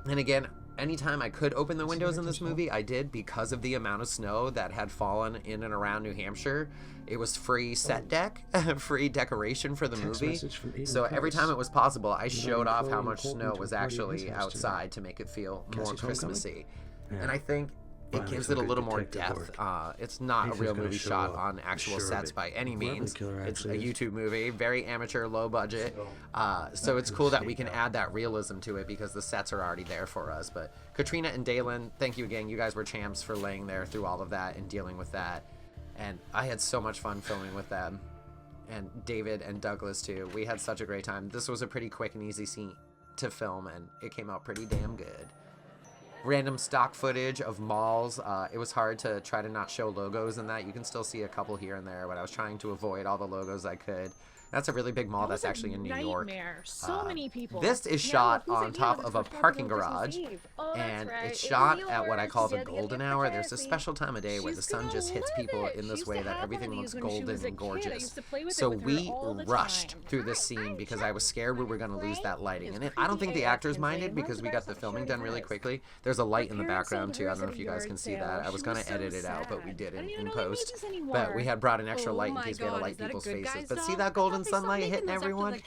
and again, anytime I could open the windows in
it
this
yourself?
movie, I did because of the amount of snow that had fallen in and around New Hampshire. It was free set deck, free decoration for the
Text
movie.
message from Aiden
So every
Price.
time it was possible, I
Inviting
showed off
Chloe
how
and
much
Colton
snow
to a
was
party at his
actually
house
outside to make it feel more
Cassie's homecoming?
Christmassy.
Yeah.
And I think it
Finally
gives
some
it a
good
little more
detective
depth.
work.
It's not a
Nathan's
real
gonna
movie
show
shot
up,
on
I'm
actual
sure of
sets
it.
by any
Whoever the
means.
killer
It's a
actually is.
YouTube movie, very amateur, low budget. So it's cool that we can add that realism to it because the sets are already there for us. But Katrina and Dalen, thank you again. You guys were champs for laying there through all of that and dealing with that. And I had so much fun filming with them. And David and Douglas too. We had such a great time. This was a pretty quick and easy scene to film, and it came out pretty damn good. Random stock footage of malls. It was hard to try to not show logos in that. You can still see a couple here and there, but I was trying to avoid all the logos I could. That's a really big mall that's actually in New York.
So many people.
This is
Yeah,
shot
who's
on
at
top
you?
of a
It's
parking
Christmas
garage,
Eve. Oh, that's
and
right.
it's
It
shot
was
at what I call the
yours. You
golden
get
hour. There's a
Cassie.
special time of day where the
She's
sun
gonna
just hits
love
people
it.
in
She
this
used
way
to
that
have
everything
one of
looks
these when she
golden
was a
and
kid. I
gorgeous.
used to play with it
So
with her
we
all the
rushed
time.
through this scene because I was scared we were going to lose that lighting. And I don't think the actors minded because we got the filming done really quickly. There's a light in the background too. I don't know if you guys can see that. I was going to edit it out, but we didn't in post. But we had brought an extra light in case we had to light people's faces. But see that golden sunlight hitting everyone?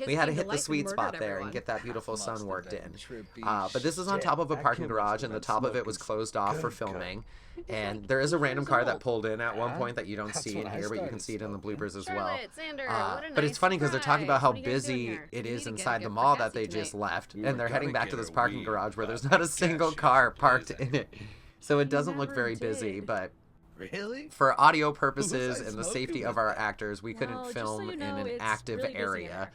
We had to hit the sweet spot there and get that beautiful sun worked in. But this is on top of a parking garage, and the top of it was closed off for filming. And there is a random car that pulled in at one point that you don't see in here, but you can see it in the bloopers as well. But it's funny because they're talking about how busy it is inside the mall that they just left, and they're heading back to this parking garage where there's not a single car parked in it. So it doesn't look very busy, but
Really?
for audio purposes and the safety of our actors, we couldn't film in an active area.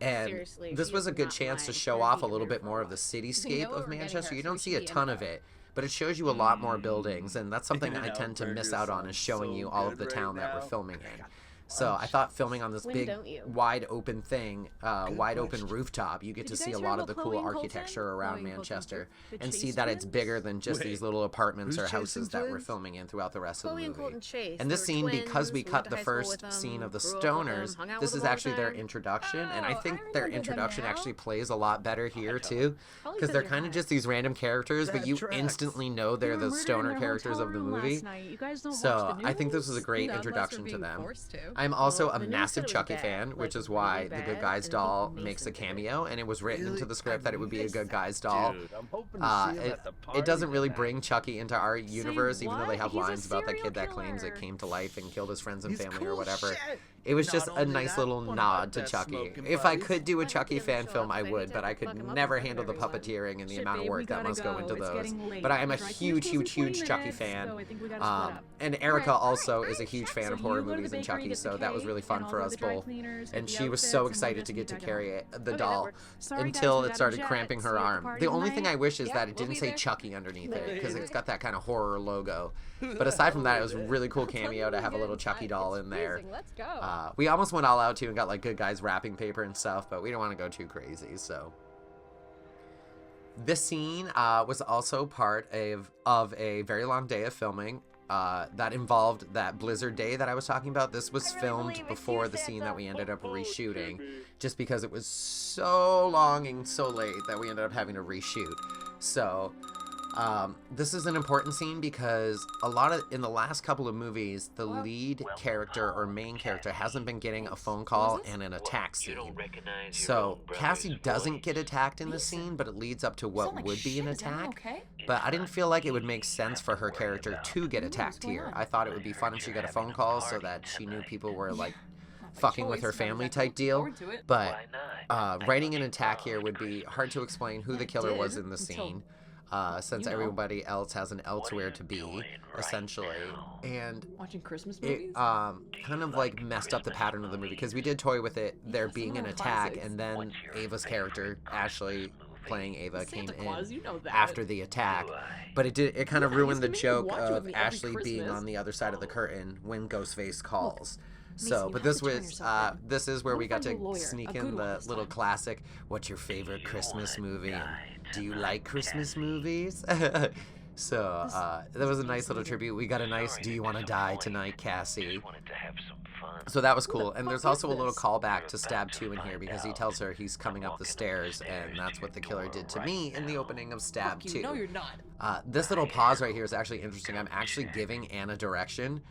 And
Seriously,
this
she
was a
does
good
not
chance to
mind
show
her
off a
being
little
there
bit more of the
You
cityscape
know
of
we're getting
Manchester.
her,
You
so
don't
we
see
should
a
be in
ton
the
of
car.
it, but it shows you a lot more buildings, and that's something I tend to miss out on, is showing you all of the town that we're filming in. So I thought filming on this
When
big,
don't you?
wide open thing, wide open rooftop, you get to
you
see a
guys
lot
hear
of the
about
cool
Chloe and
architecture
Colton?
around
Chloe and Colton,
Manchester,
the
and see
Chase
that it's
twins?
bigger than just these
Wait,
little apartments or
who's
houses
chasing
that we're
twins?
filming in throughout the rest of
Chloe
the
and
movie.
Colton Chase.
And this
They were
scene, because we
twins,
cut
went
the
to high school
first
with them,
scene of the
grew up with them,
Stoners,
hung out
this
with
is
them all
actually
the
their
time.
introduction, and I
Oh,
think
I
their
remember them
introduction
now.
actually plays a lot better here too,
Probably
because they're
you're
kind of
high.
just these random characters, but
That
you
tracks.
instantly know they're the stoner characters of the movie. So I think this was a great introduction to them. I'm also a
the news said
massive
it was
Chucky
bad,
fan,
like,
which is
really
why the
bad,
Good Guys
and
doll
Mason
makes a
did.
cameo, and it was written into
Really?
the script that it would be a
missed
Good
that.
Guys doll.
Dude, I'm hoping to see him at the party
It doesn't really
tonight.
bring Chucky into our universe, even though they
what?
have
He's a
lines about that
serial
kid that claims it
killer.
came to life and killed his friends and
He's
family or
cool
whatever.
shit.
It was
Not
just a
only
nice
that,
little
one of
nod
my
to
best
Chucky.
smoking
If I
buddies.
could do a
Why don't you
Chucky
give him a
fan
show
film,
up?
I
I need
would,
to
but I
fuck
could
him up
never
in front
handle
of
the
everyone.
puppeteering and the
Shit,
amount of
babe, we
work that
gotta
must go into
It's
those.
getting late.
But I am a
It's like,
huge,
we're
huge,
supposed to
huge
be
Chucky
20
fan.
minutes, so I think we gotta split up.
And Erica
Alright,
also
alright,
is a huge
check.
fan
So
of
you
horror
go to the
movies and
bakery,
Chucky,
get the
so that was
cake,
really fun
and
for
I'll
us
go to the dry
both.
cleaners,
And
get
she
the
was
outfits,
so
and we'll
excited
just
to
meet
get to
back at
carry
home.
the
Okay, that
doll
works. Sorry, guys,
until
we
it
got
started
the
cramping
jets.
her
See you at the
arm.
party
The only thing
tonight?
I wish is
Yeah,
that it
we'll
didn't
be
say
there.
Chucky underneath it,
Maybe.
because it's got that kind of horror logo. But aside from that, it was a really cool cameo to have a little Chucky doll in there.
Let's go.
We almost went all out too and got like Good Guys wrapping paper and stuff, but we don't want to go too crazy, so. This scene was also part of a very long day of filming that involved that blizzard day that I was talking about. This was filmed before the scene that we ended up reshooting, just because it was so long and so late that we ended up having to reshoot. So this is an important scene because in the last couple of movies, the lead character or main character hasn't been getting a phone call and an attack scene. So Cassie doesn't get attacked in the scene, but it leads up to what would be an attack. But I didn't feel like it would make sense for her character to get attacked here. I thought it would be fun if she got a phone call so that she knew people were like fucking with her
choice, not
family
exactly
type deal.
looking forward to it.
But writing an attack here would be hard to explain who the killer was in the
until,
scene. Since
you know.
everybody else has an elsewhere to be, essentially. And
Watching Christmas
it
movies?
kind of like messed up the pattern of the movie, because we did toy with it there being an attack, and then Ava's character, Ashley playing Ava, came
Claus,
in
you know that.
after the attack. But it kind of ruined the
he's gonna make me
joke
watch it with
of
me every
Ashley being
Christmas.
on the other side of the curtain when Ghostface calls.
Mason,
So,
you
but
have
this
to turn
was
yourself in.
this is where
We'll
we got
find
to
a lawyer,
sneak
a
in
good one
the
this
little
time.
classic, what's your favorite Christmas movie? Do you like Christmas movies? So that was a nice little tribute. We got a nice "Do you want to die tonight, Cassie?" So that was cool. And there's also a little callback to Stab 2 in here, because he tells her he's coming up the stairs, and that's what the killer did to me in the opening of Stab 2.
No, you're not.
This little pause right here is actually interesting. I'm actually giving Anna direction.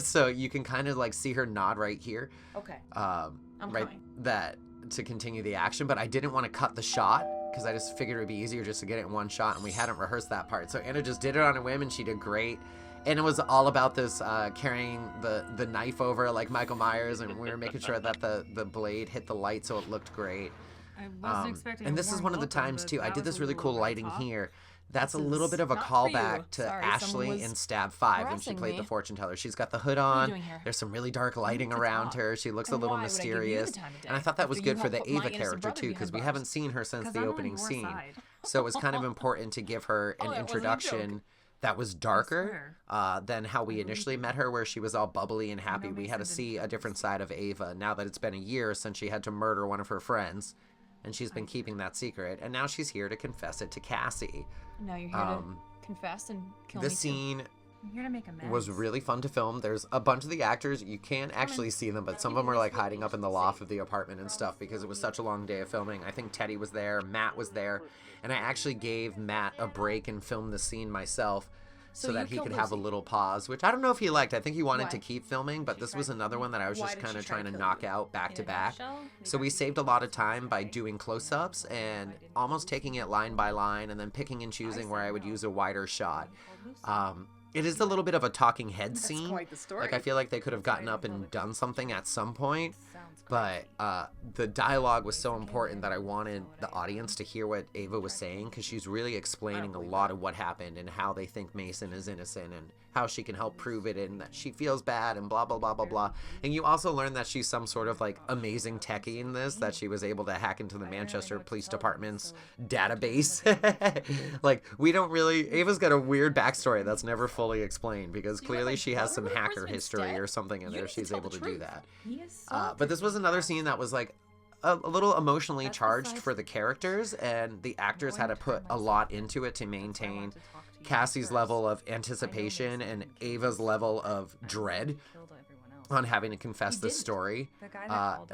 So you can kind of like see her nod right here.
Okay.
I'm right
coming.
that to continue the action, but I didn't want to cut the shot, because I just figured it would be easier just to get it in one shot, and we hadn't rehearsed that part. So Anna just did it on a whim, and she did great. And it was all about this carrying the knife over like Michael Myers, and we were making sure that the blade hit the light so it looked great.
I wasn't expecting
And
a
this is
warm
one of the
welcome,
times
but
too. I
that
did
was
this
a
really
little
cool
over the
lighting
top.
here. That's a
This
little
is
bit of a
not for
callback
you.
to
Sorry,
Ashley
someone was
in Stab 5 when she
harassing
played the
me.
fortune teller. She's got the hood
are you
on.
doing here?
There's some really dark lighting
to
around
talk.
her. She looks a
And
little
why would I give you the
mysterious.
time of
And I
day
thought that was
after you
good for the
helped put my
Ava
innocent
character
brother
too, because we
behind
haven't
bars?
seen her since
'Cause
the
I'm on
opening
your
scene.
side.
So it was kind of important to give her an
that wasn't a joke.
introduction that was darker than how we initially met her, where she was all bubbly and happy. We had to see a different side of Ava now that it's been a year since she had to murder one of her friends, and she's been keeping that secret, and now she's here to confess it to Cassie.
Now you're here to confess and kill
This
me
scene
I'm here to make amends.
was really fun to film. There's a bunch of the actors, you can't actually see them, but some of them were like hiding up in the loft of the apartment and stuff, because it was such a long day of filming. I think Teddy was there, Matt was there, and I actually gave Matt a break and filmed the scene myself so
So
that
you
he
killed
could have a
Lucy?
little pause, which I don't know if he liked. I think he wanted
Why?
to keep filming, but this was another one that I was
Why
just
did
kind
she
of
try to
trying to
kill
knock
you?
out back to
In a
back.
nutshell,
So we saved a lot of time by doing close-ups and almost taking it line by line, and then picking and choosing where I would use a wider shot. It is a little bit of a talking head scene.
quite the story.
Like, I feel like they could have gotten up and done something at some point,
Sounds
but the dialogue was so important that I wanted the audience to hear what Ava was saying, because she's really explaining a lot of what happened and how they think Mason is innocent and how she can help prove it, and that she feels bad and blah blah blah blah blah. And you also learn that she's some sort of like amazing techie in this, that she was able to hack into the Manchester Police Department's database. Like, we don't really, Ava's got a weird backstory that's never fully explained, because clearly she has some hacker history or something in there. She's able to do that. But this was another scene that was like a little emotionally charged for the characters, and the actors had to put a lot into it to maintain Cassie's level of anticipation and Ava's level of dread on having to confess this story.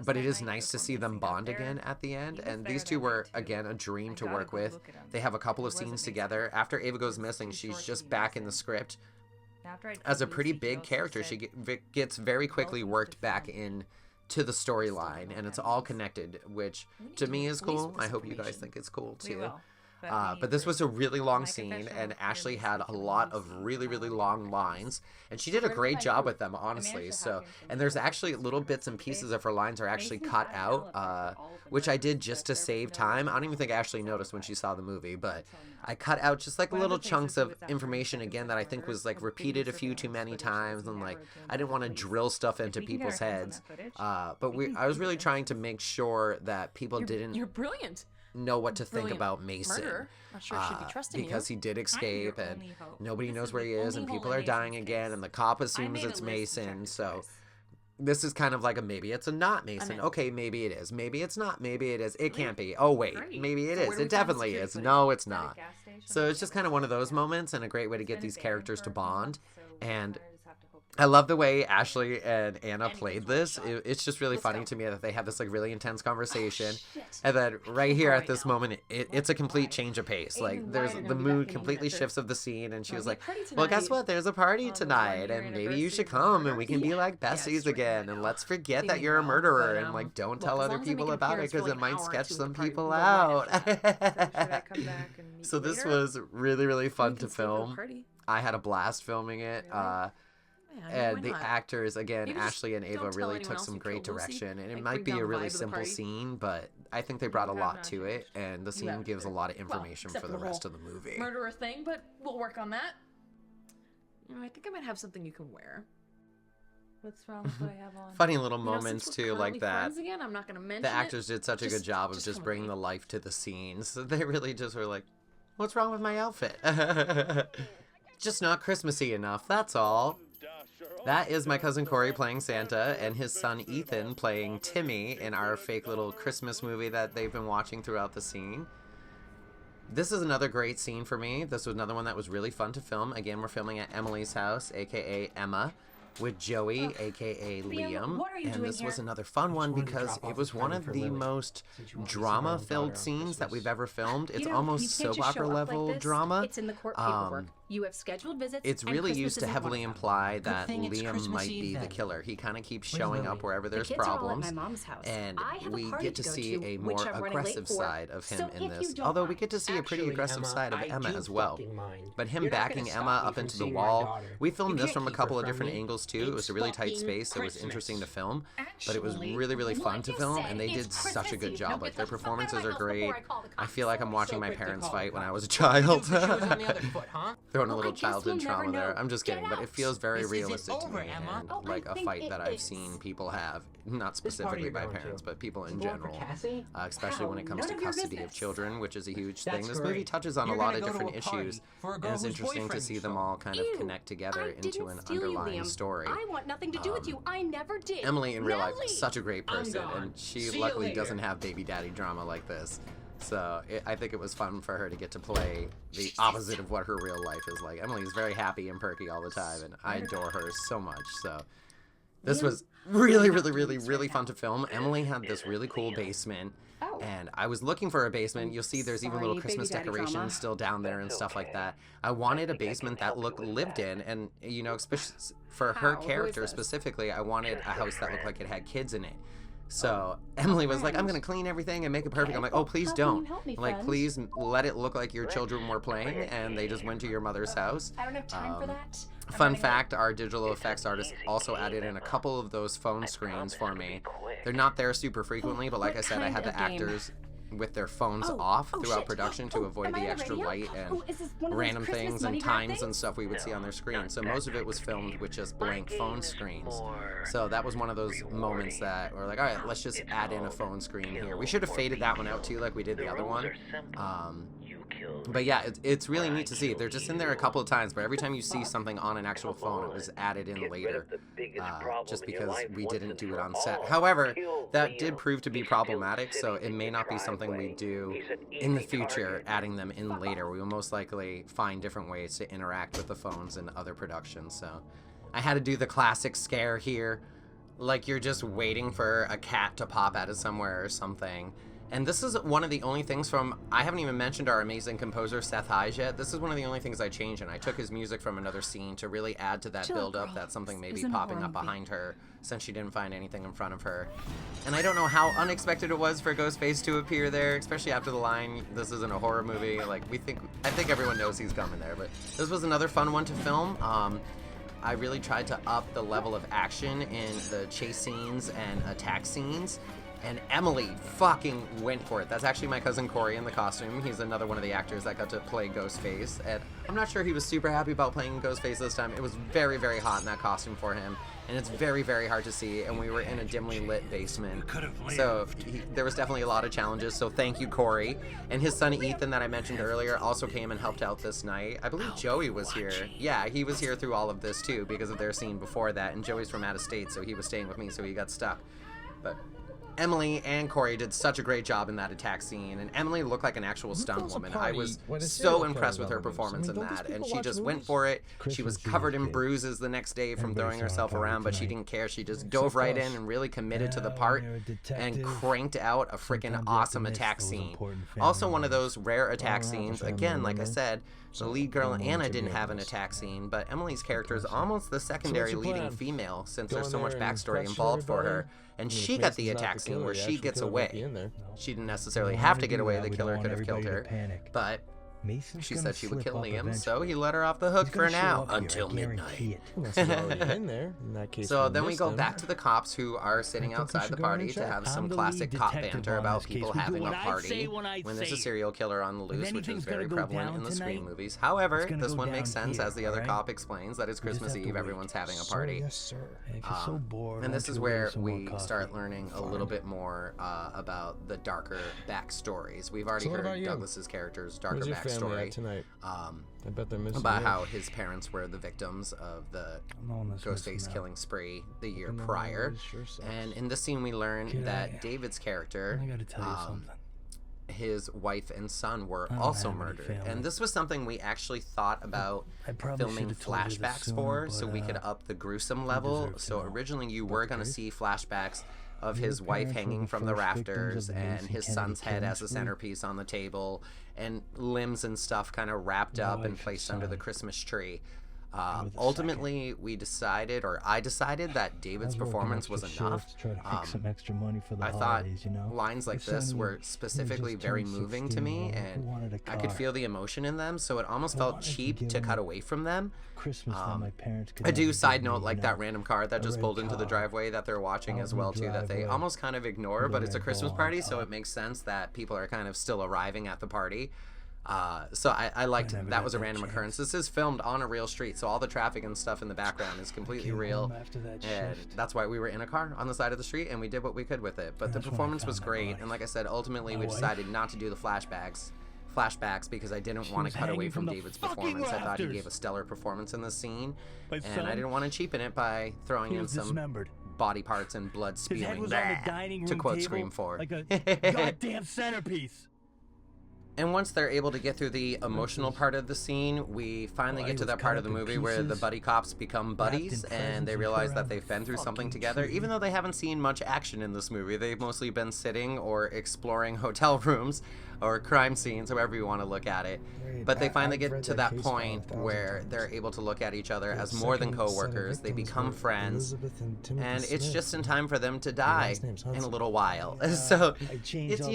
But it is nice to see them bond again at the end, and these two were again a dream to work with. They have a couple of scenes together. After Ava goes missing, she's just back in the script as a pretty big character. She gets very quickly worked back in to the storyline, and it's all connected, which to me is cool. I hope you guys think it's cool too. But this was a really long scene, and Ashley had a lot of really, really long lines, and she did a great job with them, honestly. So, and there's actually little bits and pieces of her lines are actually cut out, which I did just to save time. I don't even think Ashley noticed when she saw the movie, but I cut out just like little chunks of information again that I think was like repeated a few too many times, and like I didn't want to drill stuff into people's heads. But I was really trying to make sure that people didn't
You're brilliant.
know what to think
Brilliant
about Mason,
murderer. Not sure she should be trusting
because
you.
he did escape, and
only hope.
nobody
This
knows
is
where
the
he is,
only
and
hole
people
in
are dying
Mason's
again,
case.
and the cop
I
assumes
made a
it's
list,
Mason.
Detective
So
Chris.
this is kind of like a maybe it's a not Mason. Okay, maybe it is. Maybe it's not. Maybe it is. It can't be. Oh wait,
Great.
maybe it
So where
is.
do we
It
find the
definitely
security
is.
footage?
No, it's not. So it's just kind of one of those moments, and a great way to get these characters to bond. And I love the way Ashley and Anna played this. It's just really funny to me that they have this like really intense conversation, and then right here at this moment, it's a complete change of pace. Like there's the mood completely shifts of the scene, and she was like, "Well, guess what? There's a party tonight, and maybe you should come, and we can be like besties again, and let's forget that you're a murderer, and like don't tell other people about it because it might sketch some people out." So this was really, really fun to film. I had a blast filming it. And the actors, again, Ashley and Ava really took some great direction. And it might be a really simple scene, but I think they brought a lot to it. And the scene gives a lot of information for the rest of the movie.
Murderer thing, but we'll work on that. I think I might have something you can wear.
What's wrong with what I have on?
Funny little moments too, like that.
Again, I'm not gonna mention
the actors did such a good job of just bringing the life to the scenes. So they really just were like, "What's wrong with my outfit? Just not Christmassy enough. That's all." That is my cousin Corey playing Santa and his son Ethan playing Timmy in our fake little Christmas movie that they've been watching throughout the scene. This is another great scene for me. This was another one that was really fun to film. Again, we're filming at Emily's house, aka Emma, with Joey, aka Liam. And this was another fun one because it was one of the most drama-filled scenes that we've ever filmed. It's almost soap opera level drama.
It's in the court paperwork. You have scheduled visits.
It's really used to heavily imply that Liam might be the killer. He kind of keeps showing up wherever there's problems, and we get to see a more aggressive side of him in this. Although we get to see a pretty aggressive side of Emma as well. But him backing Emma up into the wall, we filmed this from a couple of different angles too. It was a really tight space. It was interesting to film, but it was really, really fun to film, and they did such a good job. Like, their performances are great. I feel like I'm watching my parents fight when I was a child. Throwing a little childhood trauma there. I'm just kidding, but it feels very realistic to me, and like a fight that I've seen people have, not specifically my parents, but people in general, especially when it comes to custody of children, which is a huge thing. This movie touches on a lot of different issues, and it's interesting to see them all kind of connect together into an underlying story.
I want nothing to do with you. I never did.
Emily in real life is such a great person, and she luckily doesn't have baby daddy drama like this. So I think it was fun for her to get to play the opposite of what her real life is like. Emily is very happy and perky all the time, and I adore her so much. So this was really, really, really, really fun to film. Emily had this really cool basement, and I was looking for a basement. You'll see there's even little Christmas decorations still down there and stuff like that. I wanted a basement that looked lived in, and, you know, especially for her character specifically, I wanted a house that looked like it had kids in it. So Emily was like, "I'm gonna clean everything and make it perfect." I'm like, "Oh, please don't. Like, please let it look like your children were playing and they just went to your mother's house."
I don't have time for that.
Fun fact, our digital effects artist also added in a couple of those phone screens for me. They're not there super frequently, but like I said, I had the actors with their phones off throughout production to avoid the extra light and random things and times and stuff we would see on their screen. So most of it was filmed with just blank phone screens. So that was one of those moments that we're like, all right, let's just add in a phone screen here. We should have faded that one out too, like we did the other one. But yeah, it's really neat to see. They're just in there a couple of times, but every time you see something on an actual phone, it was added in later, just because we didn't do it on set. However, that did prove to be problematic, so it may not be something we do in the future, adding them in later. We will most likely find different ways to interact with the phones in other productions. So I had to do the classic scare here, like you're just waiting for a cat to pop out of somewhere or something. And this is one of the only things from, I haven't even mentioned our amazing composer Seth Hayes yet. This is one of the only things I changed, and I took his music from another scene to really add to that build-up that something may be popping up behind her since she didn't find anything in front of her. And I don't know how unexpected it was for Ghostface to appear there, especially after the line, "This isn't a horror movie." Like, I think everyone knows he's coming there, but this was another fun one to film. I really tried to up the level of action in the chase scenes and attack scenes. And Emily fucking went for it. That's actually my cousin Corey in the costume. He's another one of the actors that got to play Ghostface. And I'm not sure he was super happy about playing Ghostface this time. It was very, very hot in that costume for him. And it's very, very hard to see. And we were in a dimly lit basement. So there was definitely a lot of challenges. So thank you, Corey. And his son Ethan that I mentioned earlier also came and helped out this night. I believe Joey was here. Yeah, he was here through all of this too because of their scene before that. And Joey's from out of state, so he was staying with me, so he got stuck. But Emily and Corey did such a great job in that attack scene, and Emily looked like an actual stunt woman. I was so impressed with her performance in that, and she just went for it. She was covered in bruises the next day from throwing herself around, but she didn't care. She just dove right in and really committed to the part and cranked out a freaking awesome attack scene. Also one of those rare attack scenes. Again, like I said, the lead girl Anna didn't have an attack scene, but Emily's character is almost the secondary leading female since there's so much backstory involved for her. And she got the attack scene where she gets away. She didn't necessarily have to get away. The killer could have killed her. But She said she would kill Liam, so he let her off the hook for now, until midnight.
Unless he's already been there. In that case,
So
we'll
then we
miss
go
them.
back to the cops who are sitting outside the party to have some classic cop banter about people having a party when there's a serial killer on the loose, which is very prevalent in the Scream movies. However, this one makes sense as the other cop explains that it's Christmas Eve, everyone's having a party.
Yes, sir.
And this is where we start learning a little bit more about the darker backstories. We've already
So what
heard
about you?
Douglas's character's darker
Where's your family at
backstory.
tonight? I bet they're missing
About
you.
how his parents were the victims of the Ghostface killing spree the year prior. And in this scene we learn that David's character,
I gotta tell you something.
his wife and son were also murdered. And this was something we actually thought about filming flashbacks for, so we could up the gruesome level. So originally you were going to see flashbacks of his wife hanging from the rafters and his son's head as a centerpiece on the table and limbs and stuff kind of wrapped up and placed under the Christmas tree. Ultimately, we decided, or I decided, that David's performance was enough. I thought lines like this were specifically very moving to me, and I could feel the emotion in them, so it almost felt cheap to cut away from them. I do, side note, like that random car that just pulled into the driveway that they're watching as well, too, that they almost kind of ignore, but it's a Christmas party, so it makes sense that people are kind of still arriving at the party. So I liked that was a random occurrence. This is filmed on a real street, so all the traffic and stuff in the background is completely real, and that's why we were in a car on the side of the street, and we did what we could with it. But the performance was great, and like I said, ultimately we decided not to do the flashbacks because I didn't want to cut away from David's performance. I thought he gave a stellar performance in this scene, and I didn't want to cheapen it by throwing in some body parts and blood spewing, to quote Scream 4.
Like a goddamn centerpiece.
And once they're able to get through the emotional part of the scene, we finally get to that part of the movie where the buddy cops become buddies and they realize that they've been through something together. Even though they haven't seen much action in this movie, they've mostly been sitting or exploring hotel rooms or crime scenes, however you want to look at it. But they finally get to that point where they're able to look at each other as more than co-workers. They become friends, and it's just in time for them to die in a little while. So it's,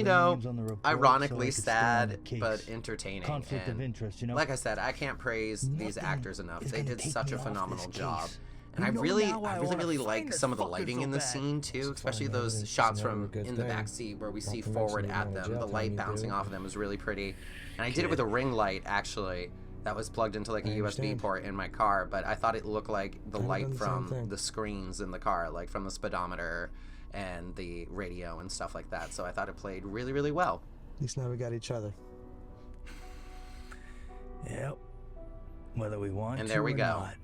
ironically sad, but entertaining. And like I said, I can't praise these actors enough. They did such a phenomenal job. And I really like some of the lighting in the scene too, especially those shots from in the back seat where we see forward at them. The light bouncing off of them was really pretty. And I did it with a ring light, actually, that was plugged into like a USB port in my car, but I thought it looked like the light from the screens in the car, like from the speedometer and the radio and stuff like that. So I thought it played really, really well.
At least now we got each other.
Yep. Whether we want to
and there we
or
go.
not.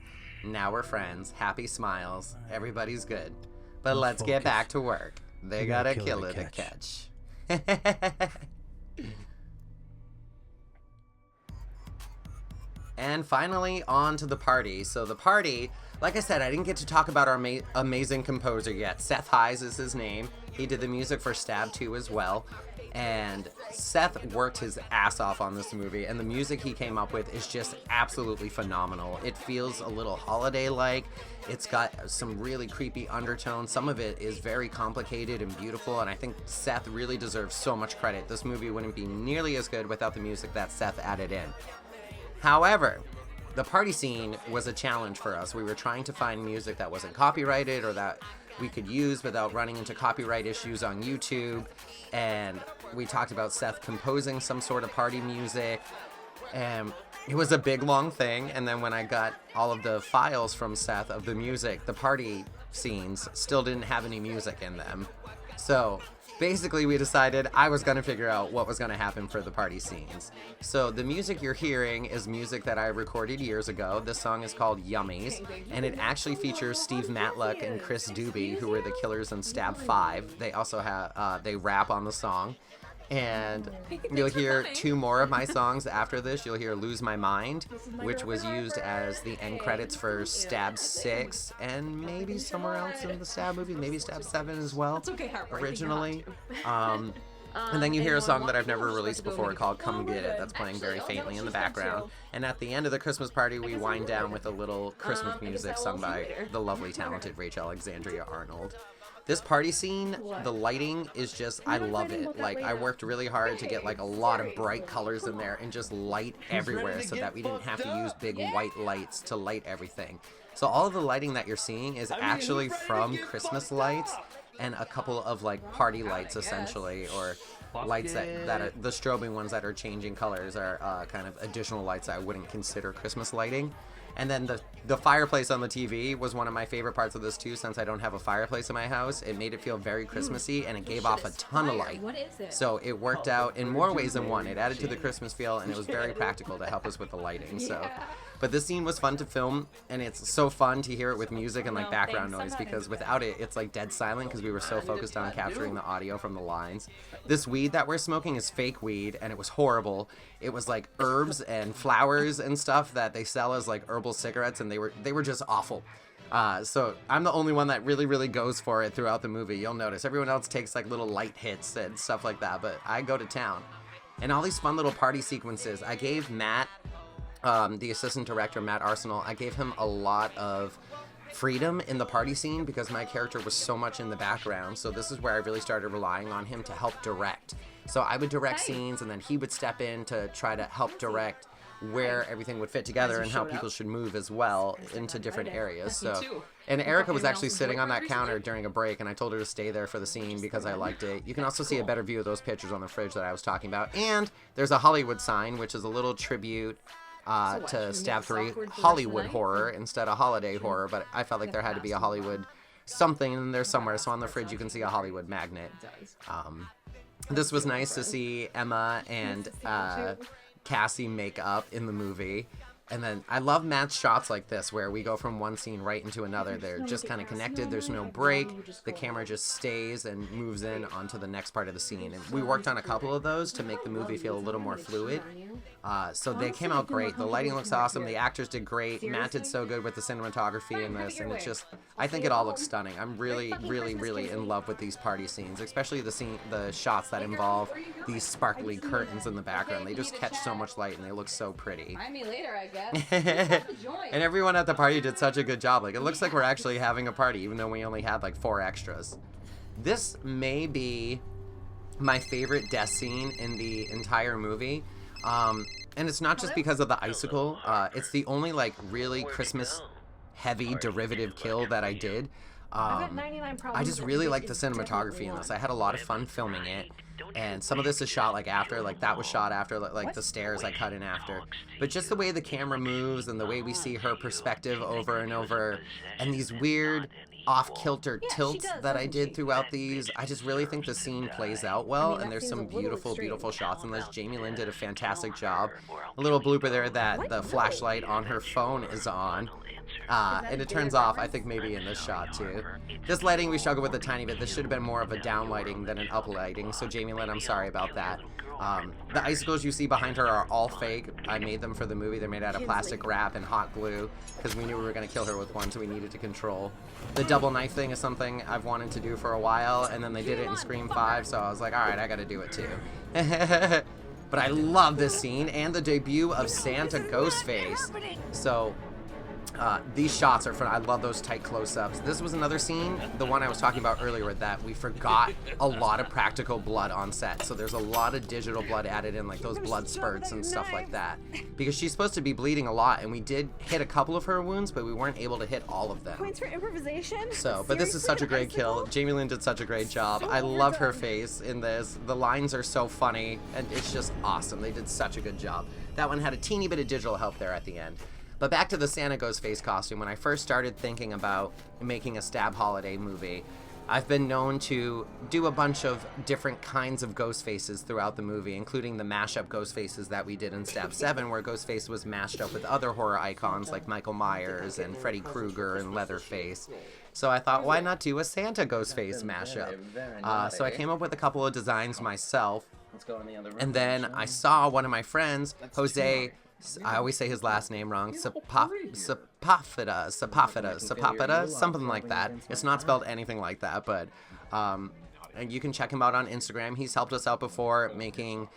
Now we're friends, happy smiles, everybody's good. But let's get back to work. They got a killer to catch. And finally, on to the party. So the party, like I said, I didn't get to talk about our amazing composer yet. Seth Hayes is his name. He did the music for Stab 2 as well. And Seth worked his ass off on this movie, and the music he came up with is just absolutely phenomenal. It feels a little holiday-like. It's got some really creepy undertones. Some of it is very complicated and beautiful, and I think Seth really deserves so much credit. This movie wouldn't be nearly as good without the music that Seth added in. However, the party scene was a challenge for us. We were trying to find music that wasn't copyrighted or that we could use without running into copyright issues on YouTube. And we talked about Seth composing some sort of party music. And it was a big, long thing. And then when I got all of the files from Seth of the music, the party scenes still didn't have any music in them. So basically we decided I was going to figure out what was going to happen for the party scenes. So the music you're hearing is music that I recorded years ago. This song is called Yummies, and it actually features Steve Matlock and Chris Doobie, who were the killers in Stab 5. They also have, they rap on the song. And you'll hear two more of my songs after this. You'll hear Lose My Mind, which was used as the end credits for Stab 6 and maybe somewhere else in the Stab movie, maybe Stab 7 as well, originally. And then you hear a song that I've never released before called Come Get It, that's playing very faintly in the background. And at the end of the Christmas party, we wind down with a little Christmas music sung by the lovely, talented Rachel Alexandria Arnold. This party scene, the lighting is just, I love it. Like, I worked really hard to get like a lot of bright colors in there and just light everywhere so that we didn't have to use big white lights to light everything. So all of the lighting that you're seeing is actually from Christmas lights and a couple of like party lights essentially, or lights that are the strobing ones that are changing colors are kind of additional lights that I wouldn't consider Christmas lighting. And then the fireplace on the TV was one of my favorite parts of this too, since I don't have a fireplace in my house. It made it feel very Christmassy, and it gave off a ton of light.
What is it?
So it worked out in more ways than one. It added to the Christmas feel, and it was very practical to help us with the lighting. So, but this scene was fun to film, and it's so fun to hear it with music and like background noise, because without it, it's like dead silent because we were so focused on capturing the audio from the lines. This weed that we're smoking is fake weed, and it was horrible. It was like herbs and flowers and stuff that they sell as like herbal cigarettes, and they were just awful. So I'm the only one that really goes for it throughout the movie. You'll notice everyone else takes like little light hits and stuff like that, but I go to town. And all these fun little party sequences. I gave Matt, the assistant director, Matt Arsenal, I gave him a lot of freedom in the party scene because my character was so much in the background. So this is where I really started relying on him to help direct. So I would direct scenes, and then he would step in to try to help direct where everything would fit together and how people should move as well into different areas. So, and Erica was actually sitting on that counter during a break, and I told her to stay there for the scene because I liked it. You can also see a better view of those pictures on the fridge that I was talking about. And there's a Hollywood sign, which is a little tribute to Stab 3 Hollywood horror instead of holiday horror, but I felt like there had to be a Hollywood something in there somewhere. So on the fridge you can see a Hollywood magnet. This was nice to see Emma and Cassie make up in the movie. And then I love Matt's shots like this where we go from one scene right into another. They're just kind of connected. There's no break. The camera just stays and moves in onto the next part of the scene. And we worked on a couple of those to make the movie feel a little more fluid. So they came out great. The lighting looks awesome. The actors did great. Matt did so good with the cinematography in this. And it's just, I think it all looks stunning. I'm really in love with these party scenes, especially the shots that involve these sparkly curtains in the background. They just catch so much light and they look so pretty.
Find me later, I guess.
And everyone at the party did such a good job. Like, it looks like we're actually having a party, even though we only had like 4 extras. This may be my favorite death scene in the entire movie. And it's not just because of the icicle. It's the only like really Christmas heavy derivative kill that I did. I just really like the cinematography in this. I had a lot of fun filming it. And some of this is shot like after, like that was shot after, like the stairs I cut in after. But just the way the camera moves and the way we see her perspective over and over, and these weird off-kilter tilts that I did throughout these, I just really think the scene plays out well, and there's some beautiful shots in this. Jamie Lynn did a fantastic job. A little blooper there that the flashlight on her phone is on. And it turns off, I think, maybe in this shot too. This lighting we struggled with a tiny bit. This should have been more of a down lighting than an up lighting, so Jamie Lynn, I'm sorry about that. The icicles you see behind her are all fake. I made them for the movie. They're made out of plastic wrap and hot glue because we knew we were going to kill her with one, so we need to control. The double knife thing is something I've wanted to do for a while, and then they did it in Scream 5, so I was like, alright, I got to do it too. But I love this scene and the debut of Santa Ghostface. So these shots are fun. I love those tight close-ups. This was another scene, the one I was talking about earlier, that we forgot a lot of practical blood on set. So there's a lot of digital blood added in, like those blood spurts and stuff like that. Because she's supposed to be bleeding a lot, and we did hit a couple of her wounds, but we weren't able to hit all of them.
Points for improvisation?
So, but this is such a great kill. Jamie Lynn did such a great job. I love her face in this. The lines are so funny, and it's just awesome. They did such a good job. That one had a teeny bit of digital help there at the end. But back to the Santa Ghostface costume. When I first started thinking about making a Stab holiday movie, I've been known to do a bunch of different kinds of Ghostfaces throughout the movie, including the mashup Ghostfaces that we did in Stab 7, where Ghostface was mashed up with other horror icons like Michael Myers and Freddy Krueger and Leatherface. So I thought, why not do a Santa Ghostface mashup? So I came up with a couple of designs myself, and then I saw one of my friends, Jose, I always say his last name wrong, Sepafida, something like that. It's not spelled anything like that, but you can check him out on Instagram. He's helped us out before making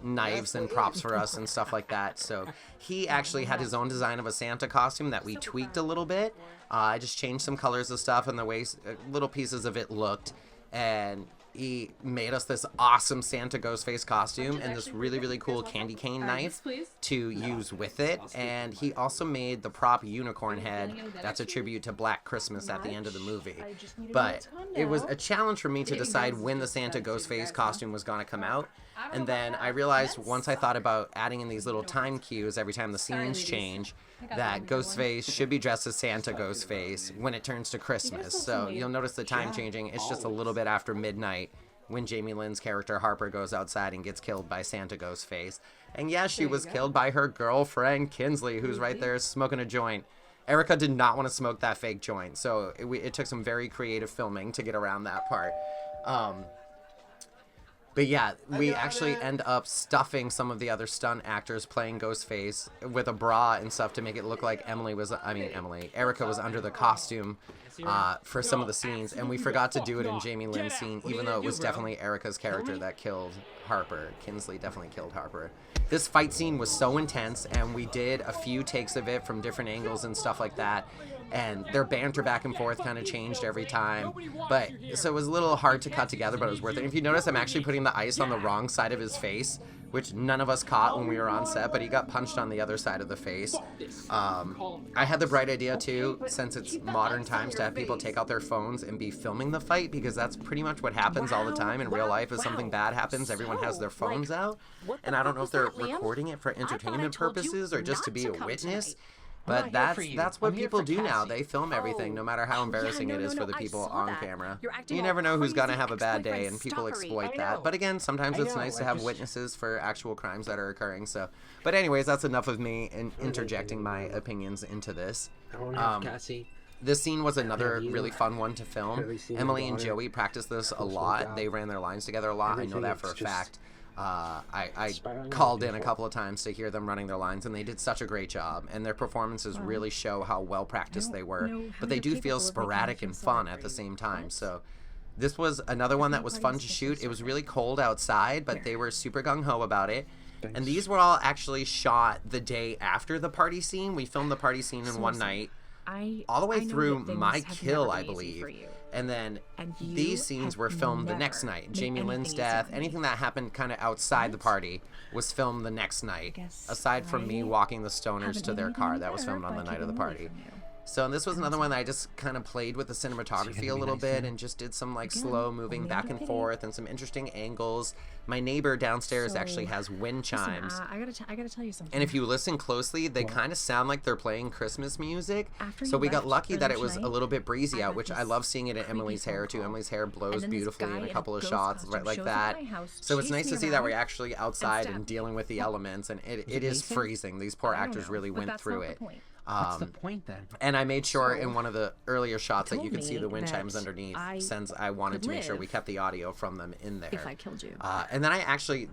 knives and props for us and stuff like that. So he actually had his own design of a Santa costume that we tweaked a little bit. I just changed some colors of stuff and the way little pieces of it looked. And he made us this awesome Santa Ghostface costume and this really, really cool candy cane knife to use with it. And he also made the prop unicorn head that's a tribute to Black Christmas at the end of the movie. But it was a challenge for me to decide when the Santa Ghostface costume was going to come out. And then I realized once I thought about adding in these little time cues every time the scenes change, that Ghostface should be dressed as Santa Ghostface when it turns to Christmas. So you'll notice the time changing. It's just a little bit after midnight when Jamie Lynn's character Harper goes outside and gets killed by Santa Ghostface. And yes, she was killed by her girlfriend Kinsley, who's right there smoking a joint. Erica did not want to smoke that fake joint, so it took some very creative filming to get around that part. But yeah, we actually end up stuffing some of the other stunt actors playing Ghostface with a bra and stuff to make it look like Erica was under the costume for some of the scenes. And we forgot to do it in Jamie Lynn's scene, even though it was definitely Erica's character that killed Harper. Kinsley definitely killed Harper. This fight scene was so intense, and we did a few takes of it from different angles and stuff like that. And their banter back and forth kind of changed every time. So it was a little hard to cut together, but it was worth it. If you notice, I'm actually putting the ice on the wrong side of his face, which none of us caught when we were on set, but he got punched on the other side of the face. I had the bright idea, too, since it's modern times, to have people take out their phones and be filming the fight, because that's pretty much what happens all the time in real life. If something bad happens, everyone has their phones out. And I don't know if they're recording it for entertainment purposes or just to be a witness. But that's what people do now. They film everything, no matter how embarrassing it is for the people on camera. You never know who's gonna have a bad day, and people exploit that. But again, sometimes it's nice to have witnesses for actual crimes that are occurring. So, but anyways, that's enough of me interjecting my opinions into this. This scene was another really fun one to film. Emily and Joey practiced this a lot. They ran their lines together a lot. I know that for a fact. I called in a couple of times to hear them running their lines, and they did such a great job, and their performances really show how well practiced they were, but they do feel sporadic and fun at the same time. So this was another one that was fun to shoot. It was really cold outside, but they were super gung-ho about it. And these were all actually shot the day after the party scene. We filmed the party scene in one night, all the way through my kill, I believe. And then these scenes were filmed the next night. Jamie Lynn's death, anything that happened kind of outside the party was filmed the next night. Aside from me walking the stoners to their car, that was filmed on the night of the party. So this was another one that I just kind of played with the cinematography a little bit and just did some like slow moving back and forth and some interesting angles. My neighbor downstairs actually has wind chimes.
I gotta tell you something.
And if you listen closely, they kind of sound like they're playing Christmas music. So we got lucky that it was a little bit breezy out, which I love seeing it in Emily's hair too. Emily's hair blows beautifully in a couple of shots right like that. So it's nice to see that we're actually outside and dealing with the elements, and it is freezing. These poor actors really went through it.
What's the point then?
And I made sure in one of the earlier shots that you could see the wind chimes underneath, since I wanted to make sure we kept the audio from them in there.
If I killed you.
And then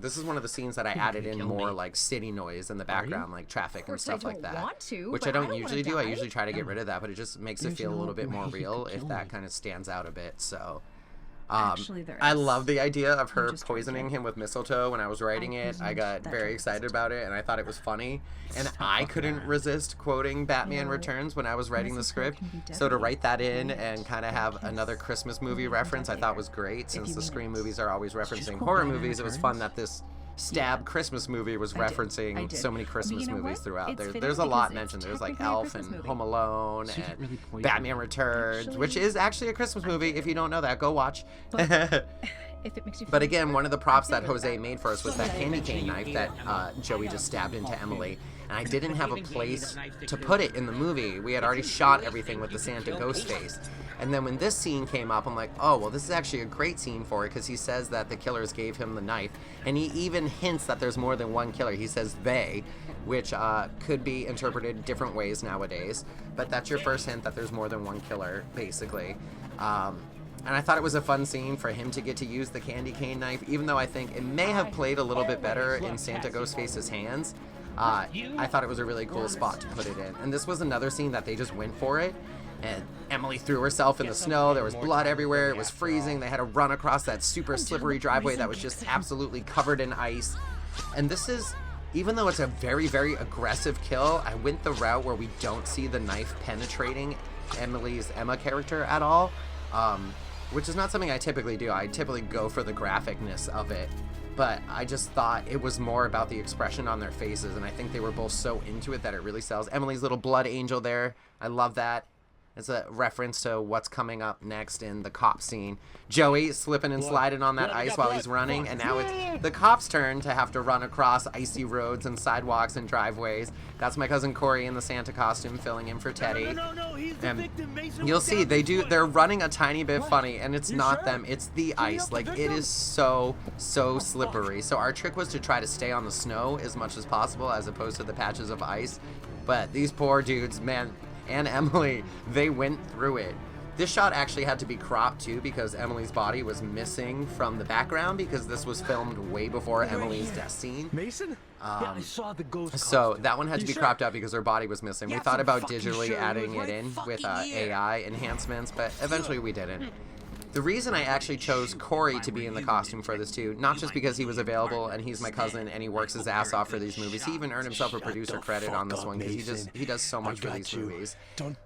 this is one of the scenes that I added in more like city noise in the background, like traffic and stuff like that, which I don't usually do. I usually try to get rid of that, but it just makes it feel a little bit more real if that kind of stands out a bit. So I love the idea of her poisoning him with mistletoe. When I was writing it, I got very excited about it, and I thought it was funny. And I couldn't resist quoting Batman Returns when I was writing the script. So to write that in and kind of have another Christmas movie reference, I thought was great. Since the Scream movies are always referencing horror movies, it was fun that this Stab Christmas movie was referencing so many Christmas movies throughout. There's a lot mentioned. There's like Elf and Home Alone and Batman Returns, which is actually a Christmas movie. If you don't know that, go watch. But again, one of the props that Jose made for us was that candy cane knife that Joey just stabbed into Emily. And I didn't have a place to put it in the movie. We had already shot everything with the Santa Ghostface. And then when this scene came up, I'm like, oh, well, this is actually a great scene for it, because he says that the killers gave him the knife. And he even hints that there's more than one killer. He says they, which could be interpreted different ways nowadays. But that's your first hint that there's more than one killer, basically. And I thought it was a fun scene for him to get to use the candy cane knife, even though I think it may have played a little bit better in Santa Ghostface's hands. I thought it was a really cool spot to put it in. And this was another scene that they just went for it. and Emily threw herself in the snow. There was blood everywhere. It was freezing. They had to run across that super slippery driveway that was just absolutely covered in ice. And this is, even though it's a very, very aggressive kill, I went the route where we don't see the knife penetrating Emily's Emma character at all, which is not something I typically do. I typically go for the graphicness of it, but I just thought it was more about the expression on their faces, and I think they were both so into it that it really sells. Emily's little blood angel there, I love that. It's a reference to what's coming up next in the cop scene. Joey slipping and sliding on that ice while he's running, and now it's the cop's turn to have to run across icy roads and sidewalks and driveways. That's my cousin Corey in the Santa costume filling in for Teddy.
No, he's the victim. Mason,
you'll see they're running a tiny bit funny, and it's not them, it's the ice. Like, it is so slippery. So our trick was to try to stay on the snow as much as possible as opposed to the patches of ice. But these poor dudes, man, and Emily, they went through it. This shot actually had to be cropped too because Emily's body was missing from the background because this was filmed way before Emily's death scene.
Mason?
Yeah, I saw the ghost
So
costume.
that one had to be
sure?
cropped out because her body was missing. We
Yeah,
thought
I'm
about
fucking
digitally
sure. It
adding
was
it
right
in with
fucking here.
AI enhancements, but eventually we didn't. The reason I actually chose Corey to be in the costume for this too, not just because he was available and he's my cousin and he works his ass off for these movies. He even earned himself a producer credit on this one because he does so much for these movies.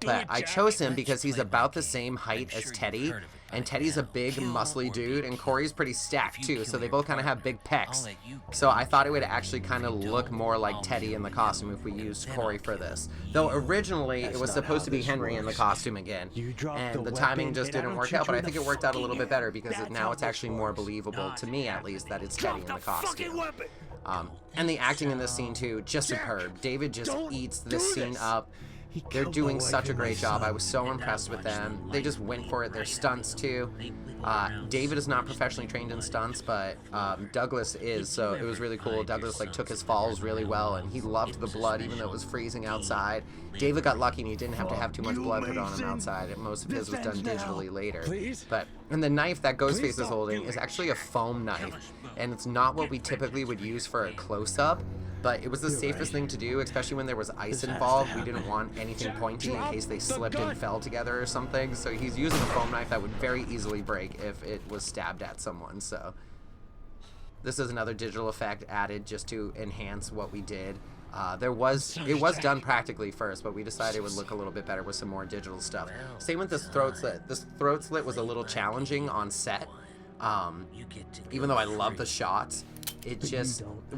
But I chose him because he's about the same height as Teddy, and Teddy's a big, muscly dude, and Corey's pretty stacked too, so they both kind of have big pecs. So I thought it would actually kind of look more like Teddy in the costume if we used Corey for this. Though originally it was supposed to be Henry in the costume again, and the timing just didn't work out, but I think it worked out a little bit better because now it's actually more believable, to me at least, that it's Teddy in the costume. And the acting in this scene too, just superb. David just eats this scene up. They're doing such a great job. I was so impressed with them. They just went for it. Their stunts too. David is not professionally trained in stunts, but Douglas is, so it was really cool. Douglas took his falls really well, and he loved the blood even though it was freezing outside. David got lucky and he didn't have to have too much blood put on him outside, and most of his was done digitally later. And the knife that Ghostface is holding is actually a foam knife, and it's not what we typically would use for a close-up. But it was the safest thing to do, especially when there was ice involved. We didn't want anything pointy in case they slipped and fell together or something. So he's using a foam knife that would very easily break if it was stabbed at someone. So this is another digital effect added just to enhance what we did. It was done practically first, but we decided it would look a little bit better with some more digital stuff. Same with this throat slit. This throat slit was a little challenging on set. Even though I love the shots,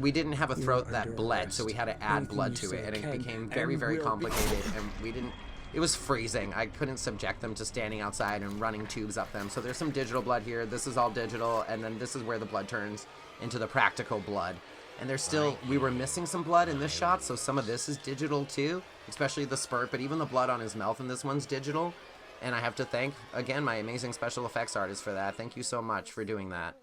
we didn't have a throat that bled, so we had to add blood to it, and it became very, very complicated, and it was freezing. I couldn't subject them to standing outside and running tubes up them, so there's some digital blood here. This is all digital, and then this is where the blood turns into the practical blood. And we were missing some blood in this shot, so some of this is digital too, especially the spurt, but even the blood on his mouth in this one's digital. And I have to thank, again, my amazing special effects artist for that. Thank you so much for doing that.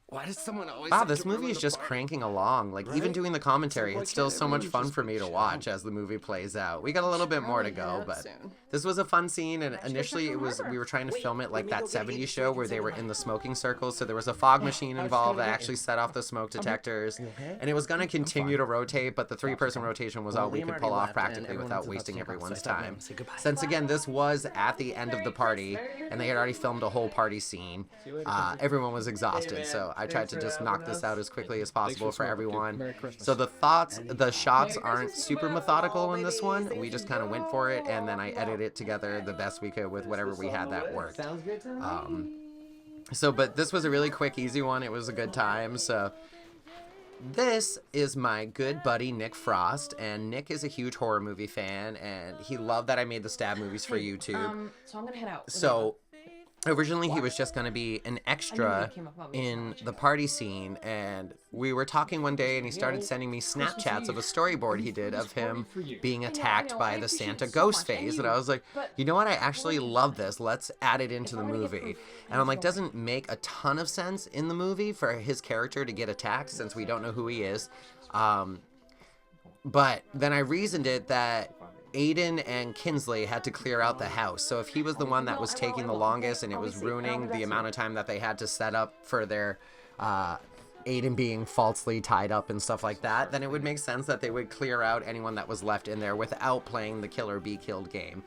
Why does someone always
Wow,
have
this
to
movie
ruin
is
the
just
party?
cranking along. Like, even doing the commentary, it's still so much fun for me to watch as the movie plays out. We got a little bit more to go, but this was a fun scene, and initially we were trying to film it like that 70s show where they were in the smoking circles, so there was a fog machine involved that actually set off the smoke detectors, and it was going to continue to rotate, but the 3-person rotation was all we could pull off practically without wasting everyone's time. Since, again, this was at the end of the party, and they had already filmed a whole party scene, everyone was exhausted, so I tried to just knock this out as quickly as possible for everyone. So the shots aren't super methodical in this one. We just kind of went for it, and then I edited it together the best we could with whatever we had that worked. But this was a really quick, easy one. It was a good time. So this is my good buddy Nick Frost, and Nick is a huge horror movie fan, and he loved that I made the Stab movies for YouTube.
So I'm gonna head out.
So originally he was just going to be an extra in the party scene, and we were talking one day and he started sending me Snapchats of a storyboard he did of him being attacked by the Santa Ghostface, and I was like, you know what, I actually love this, let's add it into the movie. And I'm like, doesn't make a ton of sense in the movie for his character to get attacked since we don't know who he is, but then I reasoned it that Aiden and Kinsley had to clear out the house. So if he was the one that was taking the longest and it was ruining the amount of time that they had to set up for their Aiden being falsely tied up and stuff like that, then it would make sense that they would clear out anyone that was left in there without playing the kill or be killed game.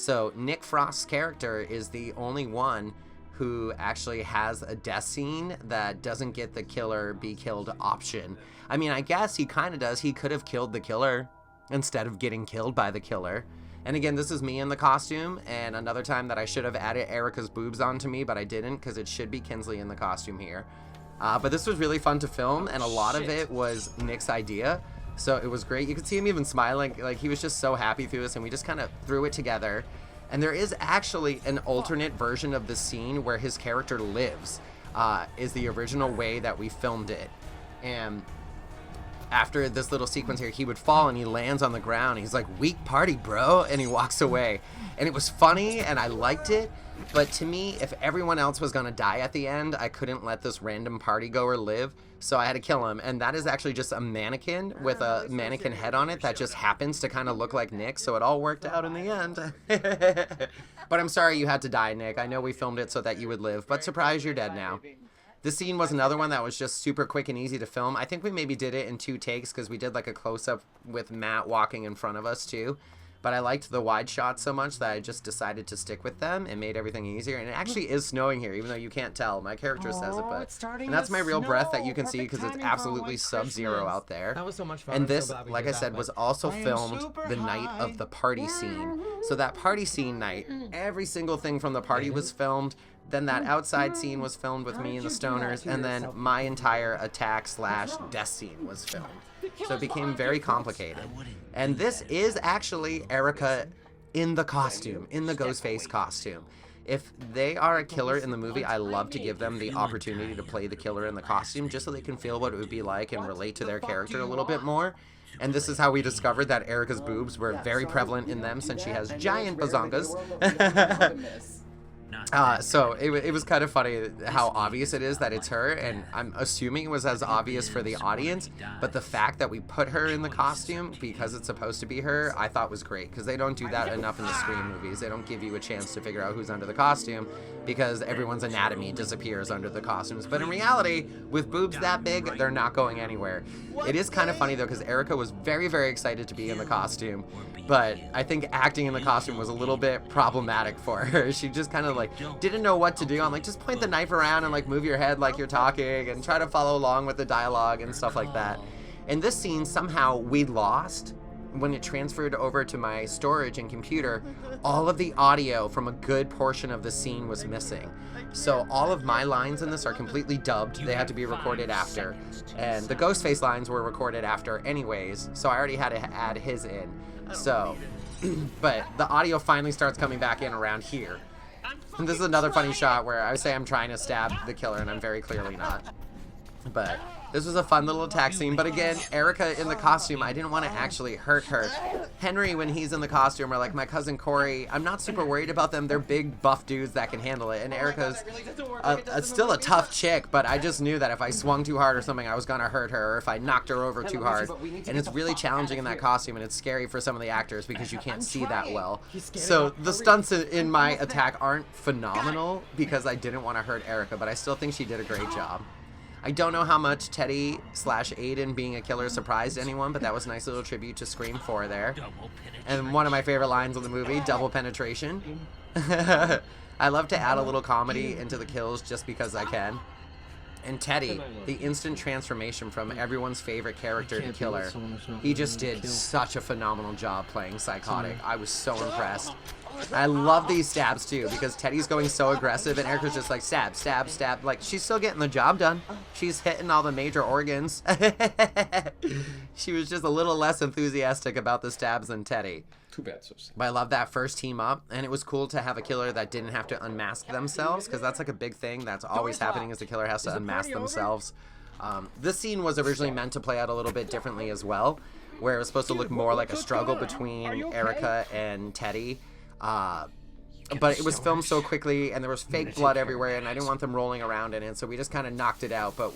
So Nick Frost's character is the only one who actually has a death scene that doesn't get the killer be killed option. I mean, I guess he kind of does. He could have killed the killer instead of getting killed by the killer. And again, this is me in the costume, and another time that I should have added Erica's boobs onto me, but I didn't, because it should be Kinsley in the costume here. But this was really fun to film, and a lot of it was Nick's idea, so it was great. You could see him even smiling, like he was just so happy through this, and we just kind of threw it together. And there is actually an alternate version of the scene where his character lives, is the original way that we filmed it. And after this little sequence here, he would fall and he lands on the ground. He's like, "Weak party, bro," and he walks away. And it was funny and I liked it, but to me, if everyone else was gonna die at the end, I couldn't let this random party goer live, so I had to kill him. And that is actually just a mannequin with a mannequin head on it that just happens to kind of look like Nick, so it all worked out in the end. But I'm sorry you had to die, Nick. I know we filmed it so that you would live, but surprise, you're dead now. This scene was another one that was just super quick and easy to film. I think we maybe did it in 2 takes because we did like a close-up with Matt walking in front of us too. But I liked the wide shots so much that I just decided to stick with them and made everything easier. And it actually is snowing here, even though you can't tell. My character says it, but and that's my real breath that you can see because it's absolutely sub-zero out there.
That was so much fun.
And this, like I said, was also filmed the night of the party scene. So that party scene night, every single thing from the party was filmed. Then that outside scene was filmed with me and the stoners, and then my entire attack/death scene was filmed. So it became very complicated. And this is actually Erica in the costume, in the Ghostface costume. If they are a killer in the movie, I love to give them the opportunity to play the killer in the costume just so they can feel what it would be like and relate to their character a little bit more. And this is how we discovered that Erica's boobs were very prevalent in them since she has giant bazongas. So it was kind of funny how obvious it is that it's her, and I'm assuming it was as obvious for the audience, but the fact that we put her in the costume because it's supposed to be her, I thought was great, because they don't do that enough in the Scream movies. They don't give you a chance to figure out who's under the costume because everyone's anatomy disappears under the costumes. But in reality, with boobs that big, they're not going anywhere. It is kind of funny though, because Erica was very, very excited to be in the costume, but I think acting in the costume was a little bit problematic for her. She just kind of like didn't know what to do. I'm like, just point the knife around and like move your head like you're talking and try to follow along with the dialogue and stuff like that. In this scene, somehow we lost, when it transferred over to my storage and computer, all of the audio from a good portion of the scene was missing. So all of my lines in this are completely dubbed. They had to be recorded after. And the Ghostface lines were recorded after anyways, so I already had to add his in. So, but the audio finally starts coming back in around here. And this is another funny shot where I say I'm trying to stab the killer and I'm very clearly not. But this was a fun little attack scene. But again, Erica in the costume, I didn't want to actually hurt her. Henry, when he's in the costume, or like my cousin Corey, I'm not super worried about them. They're big buff dudes that can handle it. And Erica's still a tough chick, but I just knew that if I swung too hard or something, I was going to hurt her, or if I knocked her over too hard. And it's really challenging in that costume, and it's scary for some of the actors because you can't see that well. So the stunts in my attack aren't phenomenal because I didn't want to hurt Erica, but I still think she did a great job. I don't know how much Teddy/Aiden being a killer surprised anyone, but that was a nice little tribute to Scream 4 there. And one of my favorite lines of the movie, double penetration. I love to add a little comedy into the kills just because I can. And Teddy, the instant transformation from everyone's favorite character to killer, he just did such a phenomenal job playing Psychotic. I was so impressed. I love these stabs too because Teddy's going so aggressive and Erica's just like stab, stab, stab. Like she's still getting the job done. She's hitting all the major organs. She was just a little less enthusiastic about the stabs than Teddy.
Too bad, so sad.
But I love that first team up, and it was cool to have a killer that didn't have to unmask themselves because that's like a big thing that's always happening is the killer has to unmask themselves. This scene was originally meant to play out a little bit differently as well, where it was supposed to look more like a struggle between Erica and Teddy. But it was filmed so quickly and there was fake blood everywhere and I didn't want them rolling around in it, so we just kind of knocked it out. But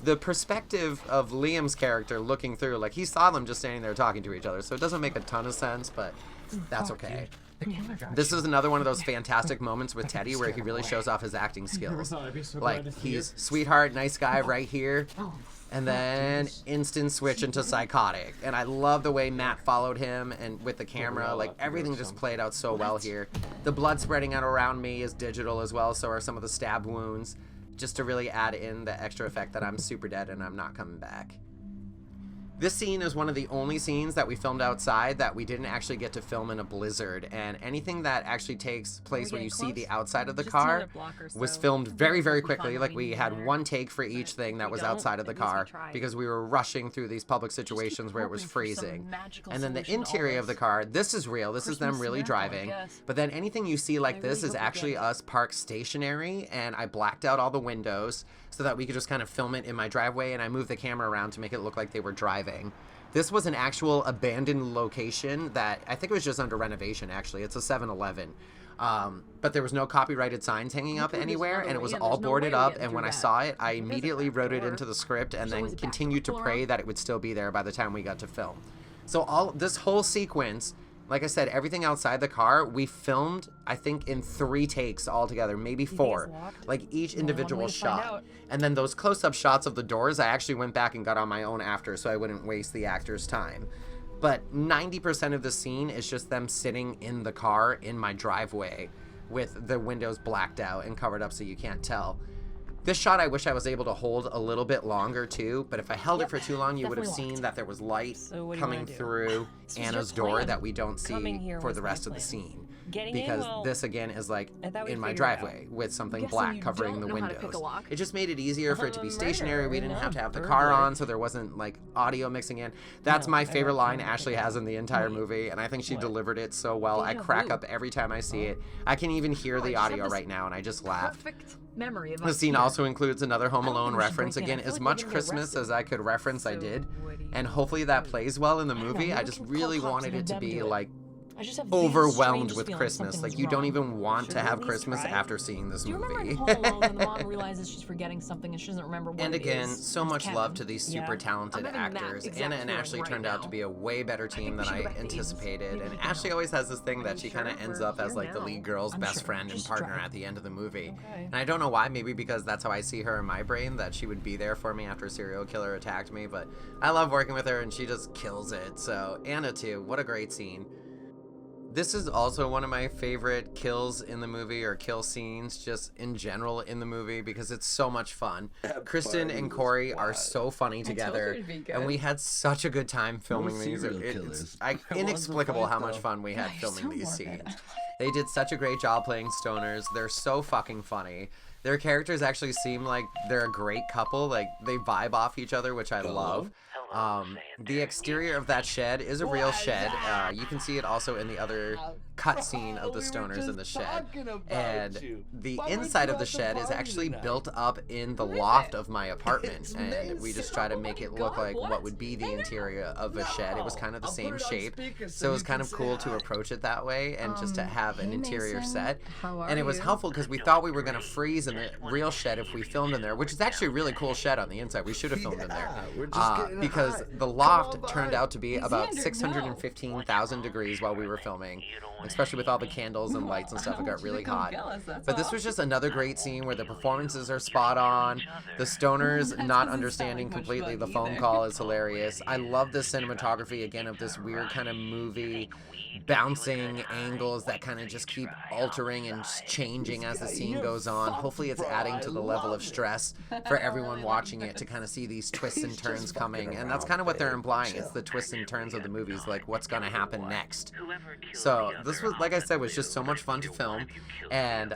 the perspective of Liam's character looking through, like he saw them just standing there talking to each other, so it doesn't make a ton of sense, but that's okay. This is another one of those fantastic moments with Teddy where he really shows off his acting skills. Like he's sweetheart, nice guy right here, and then instant switch into psychotic. And I love the way Matt followed him and with the camera, like everything just played out so well here. The blood spreading out around me is digital as well, so are some of the stab wounds, just to really add in the extra effect that I'm super dead and I'm not coming back. This scene is one of the only scenes that we filmed outside that we didn't actually get to film in a blizzard, and anything that actually takes place when you see the outside of the car was filmed very, very quickly. Like, we had one take for each thing that was outside of the car because we were rushing through these public situations where it was freezing. And then the interior of the car, this is real. This is them really driving. But then anything you see like this is actually us parked stationary, and I blacked out all the windows so that we could just kind of film it in my driveway, and I moved the camera around to make it look like they were driving. This was an actual abandoned location that I think it was just under renovation, actually. It's a 7-Eleven. But there was no copyrighted signs hanging up anywhere, and it was all boarded up, and when I saw it, I immediately wrote it into the script and then continued to pray that it would still be there by the time we got to film. So this whole sequence, like I said, everything outside the car, we filmed, I think, in 3 takes altogether, maybe 4, like each individual shot. And then those close-up shots of the doors, I actually went back and got on my own after so I wouldn't waste the actor's time. But 90% of the scene is just them sitting in the car in my driveway with the windows blacked out and covered up so you can't tell. This shot I wish I was able to hold a little bit longer too, but if I held it for too long, you would have seen that there was light coming through Anna's door that we don't see for the rest of the scene. Because this again is like in my driveway with something black covering the windows. It just made it easier for it to be stationary. We didn't have to have the car on, so there wasn't like audio mixing in. That's my favorite line Ashley has in the entire movie, and I think she delivered it so well. I crack up every time I see it. I can even hear the audio right now, and I just laugh.
Memory of
the scene also includes another Home Alone reference. Again, as much Christmas as I could reference, I did. And hopefully that plays well in the movie. I just really wanted it to be like overwhelmed with Christmas. Like, you don't even want to have Christmas after seeing this movie.
Do you remember in Home Alone when the mom realizes she's forgetting something and she doesn't remember what
and
it
again,
is?
so much love to these super talented actors. Anna and Ashley turned out to be a way better team than I anticipated. And Ashley always has this thing that she kind of ends up as like the lead girl's best friend and partner at the end of the movie. And I don't know why, maybe because that's how I see her in my brain, that she would be there for me after a serial killer attacked me. But I love working with her and she just kills it. So Anna too, what a great scene. This is also one of my favorite kills in the movie, or kill scenes just in general in the movie, because it's so much fun. Kristen and Corey are so funny together, and we had such a good time filming these. It's inexplicable how much fun we had filming these scenes. They did such a great job playing stoners. They're so fucking funny. Their characters actually seem like they're a great couple. Like, they vibe off each other, which I love. The exterior of that shed is a real shed. You can see it also in the other cut scene of the stoners in the shed. And the inside of the shed is actually built up in the loft of my apartment. And we just try to make it look like what would be the interior of a shed. It was kind of the same shape. So it was kind of cool to approach it that way and just to have an interior set. And it was helpful because we thought we were going to freeze in the real shed if we filmed in there, which is actually a really cool shed on the inside. We should have filmed in there. Because the loft turned out to be about 615,000 degrees while we were filming, especially with all the candles and lights and stuff. It got really hot. But this was just another great scene where the performances are spot on. The stoners not understanding completely the phone call is hilarious. I love the cinematography again of this weird kind of movie bouncing angles that kind of just keep altering and changing as the scene goes on. Hopefully it's adding to the level of stress for everyone watching it to kind of see these twists and turns coming, and that's kind of what they're implying. It's the twists and turns of the movies, like what's going to happen next. So this was, like I said, was just so much fun to film. And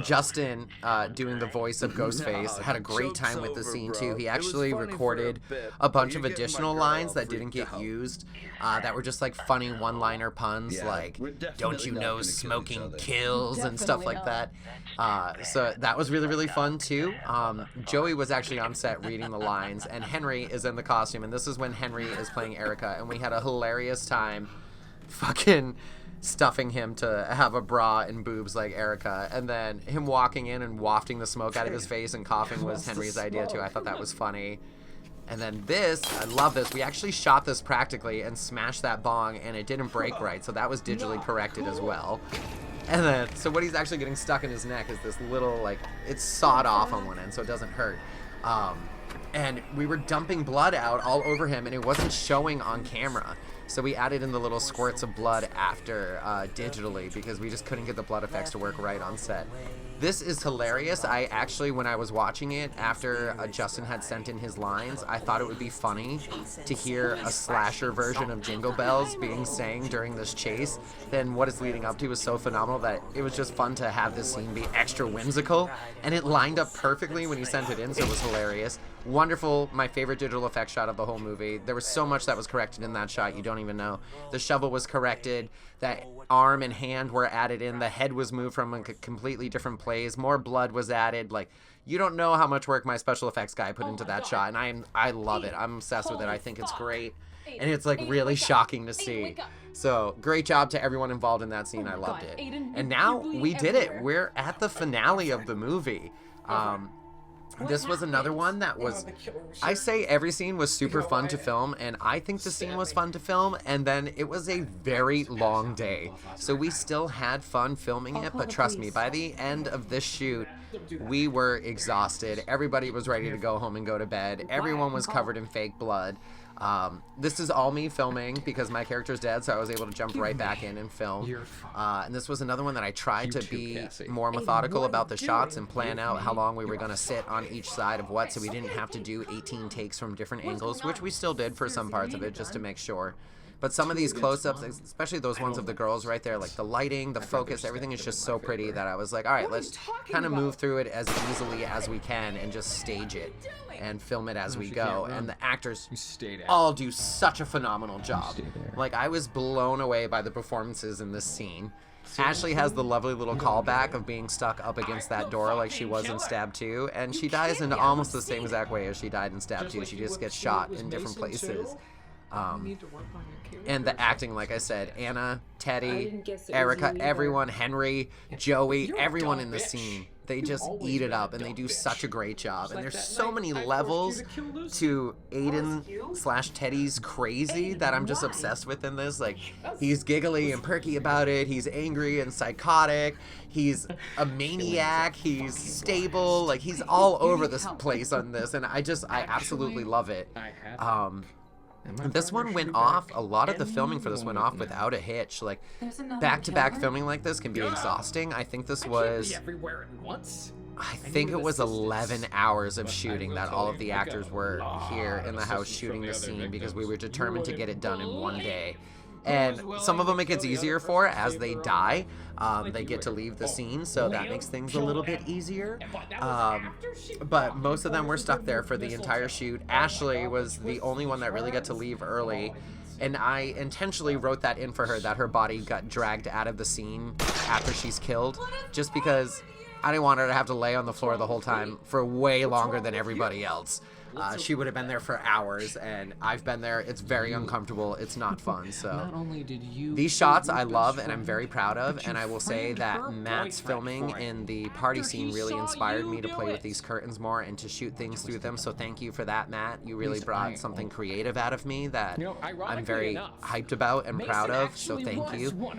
Justin, doing the voice of Ghostface, had a great time with the scene too. He actually recorded a bunch of additional lines that didn't get used, that were just like funny one-liner puns, like "Don't you know smoking kills" and stuff like that. So that was really, really fun too. Joey was actually on set reading the lines, and Henry is in the costume, and this is when Henry is playing Erica, and we had a hilarious time fucking stuffing him to have a bra and boobs like Erica, and then him walking in and wafting the smoke out of his face and coughing was Henry's idea too. I thought that was funny. And then this, I love this. We actually shot this practically and smashed that bong, and it didn't break right, so that was digitally corrected as well. And then, so what he's actually getting stuck in his neck is this little, like, it's sawed off on one end, so it doesn't hurt. and we were dumping blood out all over him, and it wasn't showing on camera. So we added in the little squirts of blood after digitally, because we just couldn't get the blood effects to work right on set. This is hilarious. I actually, when I was watching it, after Justin had sent in his lines, I thought it would be funny to hear a slasher version of Jingle Bells being sang during this chase. Then what it's leading up to was so phenomenal that it was just fun to have this scene be extra whimsical. And it lined up perfectly when he sent it in, so it was hilarious. Wonderful, my favorite digital effects shot of the whole movie. There was so much that was corrected in that shot, you don't even know. The shovel was corrected, that arm and hand were added in, the head was moved from a completely different place, more blood was added. Like, you don't know how much work my special effects guy put into that shot, and I love it. I'm obsessed with it. I think it's great, and it's like really shocking to see. So great job to everyone involved in that scene. I loved it. And now we did it. We're at the finale of the movie. This was another one that was, I say every scene was super fun to film, and I think the scene was fun to film, and then it was a very long day. So we still had fun filming it, but trust me, by the end of this shoot, we were exhausted. Everybody was ready to go home and go to bed. Everyone was covered in fake blood. This is all me filming because my character's dead, so I was able to jump right back in and film. And this was another one that I tried to be more methodical about the shots and plan out how long we were going to sit on each side of what, so we didn't have to do 18 takes from different angles, which we still did for some parts of it just to make sure. But some of these close-ups, especially those ones of the girls right there, like the lighting, the focus, everything is just so pretty that I was like, all right, let's kind of move through it as easily as we can and just stage it and film it as we go. And the actors all do such a phenomenal job. Like, I was blown away by the performances in this scene. Ashley has the lovely little callback of being stuck up against that door like she was in Stab 2, and she dies in almost the same exact way as she died in Stab 2. She just gets shot in different places. And the acting, like I said, Anna, Teddy, Erica, everyone, Henry, Joey, everyone in the scene, they just eat it up, and they do such a great job. And there's so many levels to Aiden/Teddy's crazy that I'm just obsessed with in this. Like, he's giggly and perky about it, he's angry and psychotic, he's a maniac, he's stable, like, he's all over this place on this, and I absolutely love it. This one went off, a lot of the filming for this went off without a hitch. Like, back-to-back filming like this can be exhausting. I think this was, I think it was 11 hours of shooting that all of the actors were here in the house shooting the scene because we were determined to get it done in one day. And some of them it gets easier for as they die. They get to leave the scene, so that makes things a little bit easier. But most of them were stuck there for the entire shoot. Ashley was the only one that really got to leave early, and I intentionally wrote that in for her, that her body got dragged out of the scene after she's killed, just because I didn't want her to have to lay on the floor the whole time for way longer than everybody else. She would have been there for hours, and I've been there. It's very uncomfortable. It's not fun. So these shots I love and I'm very proud of, and I will say that Matt's filming in the party scene really inspired me to play with these curtains more and to shoot things through them. So thank you for that, Matt. You really brought something creative out of me that I'm very hyped about and proud of. So thank you.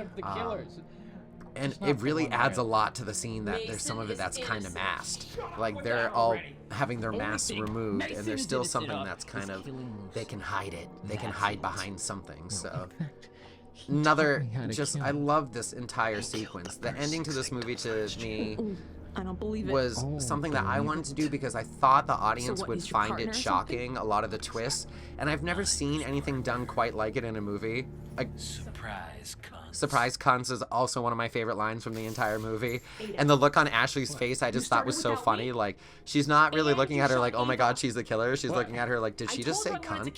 And it really adds a lot to the scene that there's some of it that's kind of masked. Like, they're all having their masks removed, and there's still something that's kind of, they can hide it. They can hide behind something, so. Another, just, I love this entire sequence. The ending to this movie to me was something that I wanted to do because I thought the audience would find it shocking, a lot of the twists, and I've never seen anything done quite like it in a movie. Surprise cunts is also one of my favorite lines from the entire movie. And the look on Ashley's face I just thought was so funny. Like, she's not really looking at her like, oh my god, she's the killer. She's looking at her like, did she just say cunt?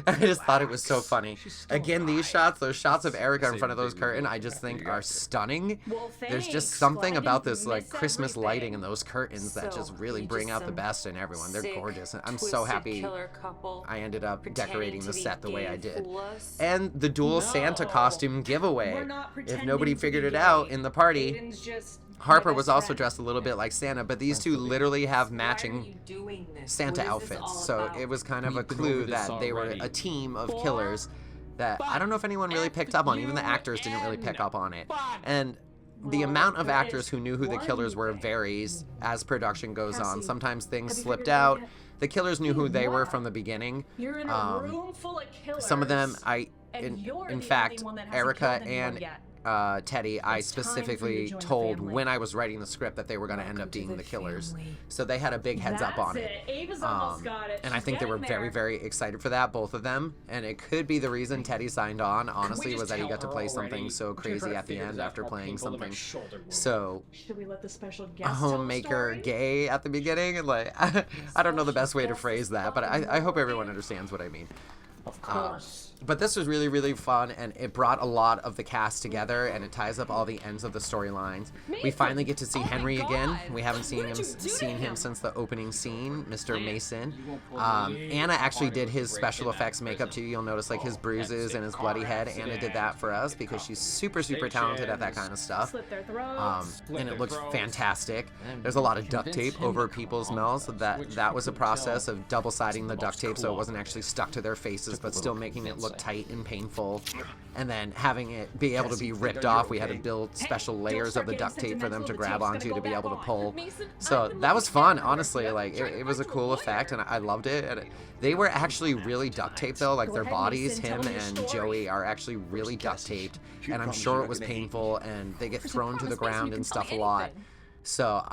I just thought it was so funny. Again, these shots, those shots of Erica in front of those curtains, I just think are stunning. There's just something about this, like, Christmas lighting and those curtains that just really bring out the best in everyone. They're gorgeous. I'm so happy I ended up decorating the set the way I did. And the dual Santa costume giveaway. If nobody figured it out in the party, Harper was also dressed a little bit like Santa, but these two literally have matching Santa outfits. So it was kind of a clue that they were a team of killers that I don't know if anyone really picked up on. Even the actors didn't really pick up on it. And the amount of actors who knew who the killers were varies as production goes on. Sometimes things slipped out. the killers knew who they were from the beginning.
You're in a room full of killers.
Some of them,
and you're
in
the
fact,
only one that hasn't
Erica
killed anyone
and
yet.
Teddy, I
It's time for you to
specifically
join the
told
family.
when I was writing the script that they were going to end up being the killers.
family.
So they had a big heads up on it.
Ava's almost got it.
And I
She's
think they were
getting
very,
there.
very excited for that, both of them. And it could be the reason Teddy signed on, honestly, was that he got to play something so crazy at the end after playing something so
Should we let the special guest tell the
homemaker
story?
gay at the beginning. And like, I don't know the best way to phrase that, but I hope everyone understands what I mean.
Of course.
But this was really, really fun, and it brought a lot of the cast together, and it ties up all the ends of the storylines. We finally get to see Henry again. We haven't seen him since the opening scene, Mr. Mason. Anna actually did his special effects makeup too. You'll notice like his bruises and his bloody head. Anna did that for us because she's super, super talented at that kind of stuff.
Slit their throats.
And it looks fantastic. There's a lot of duct tape over people's mouths. That was a process of double-siding the duct tape so it wasn't actually stuck to their faces, but still making it look tight and painful, and then having it be able to be ripped off. We had to build special layers of the duct tape for them to grab onto to be able to pull. So that was fun, honestly. Like it was a cool effect, and I loved it. And they were actually really duct taped though. Like their bodies, him and Joey, are actually really duct taped, and I'm sure it was painful. And they get thrown to the ground and stuff a lot. So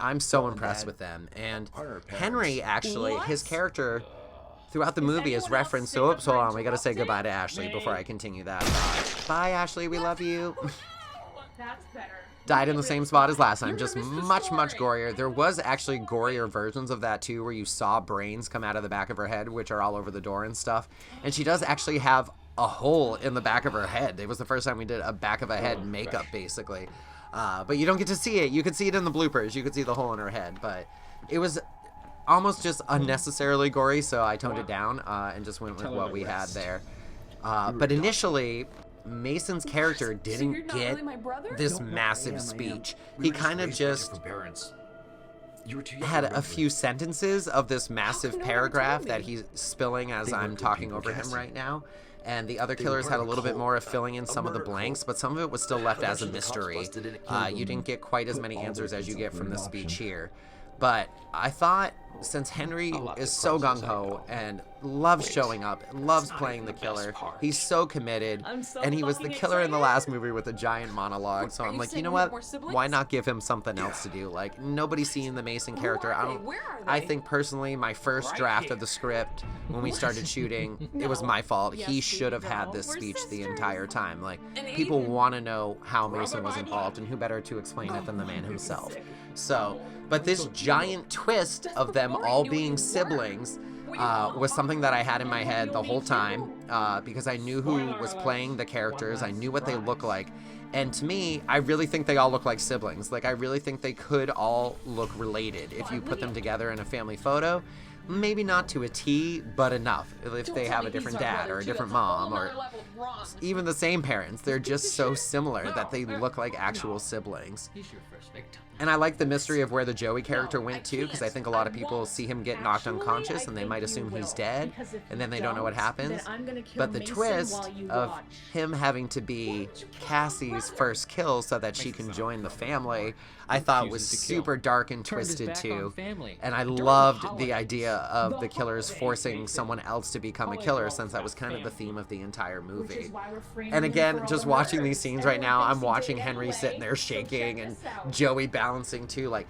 I'm so impressed with them. And Henry, actually, his character throughout the movie is referenced. So, oops, hold on. We got to say goodbye to Ashley before I continue that. Bye, Ashley. We love you.
That's better.
Died in the same spot as last time, just much, much gorier. There was actually gorier versions of that too, where you saw brains come out of the back of her head, which are all over the door and stuff. And she does actually have a hole in the back of her head. It was the first time we did a back of a head makeup, basically. But you don't get to see it. You could see it in the bloopers. You could see the hole in her head, but it was almost just unnecessarily gory, so I toned it down and just went with what we had there. But initially, Mason's character didn't get this massive speech. He kind of just had a few sentences of this massive paragraph that he's spilling as I'm talking over him right now. And the other killers had a little bit more of filling in some of the blanks, but some of it was still left as a mystery. You didn't get quite as many answers as you get from the speech here. But I thought, since Henry is so gung-ho and loves showing up, loves playing the killer, he's so committed, and he was the killer in the last movie with a giant monologue, so I'm like, you know what, why not give him something else to do? Like, nobody's seen the Mason character. I think personally, my first draft of the script, when we started shooting, it was my fault. He should have had this speech the entire time. Like, people want to know how Mason was involved, and who better to explain it than the man himself. So, but this giant twist of them all being siblings was something that I had in my head the whole time, because I knew who was playing the characters. I knew what they look like. And to me, I really think they all look like siblings. Like, I really think they could all look related if you put them together in a family photo. Maybe not to a T, but enough. If they have a different dad or a different mom or even the same parents, they're just so similar that they look like actual siblings. And I like the mystery of where the Joey character went to, because I think a lot of people see him get knocked unconscious and they might assume he's dead, and then they don't know what happens. But the twist of him having to be Cassie's first kill so that she can join the family, I thought was super dark and twisted too. And I loved the idea of the killers forcing someone else to become a killer, since that was kind of the theme of the entire movie. And again, just watching these scenes right now, I'm watching Henry sitting there shaking and Joey balancing too. Like,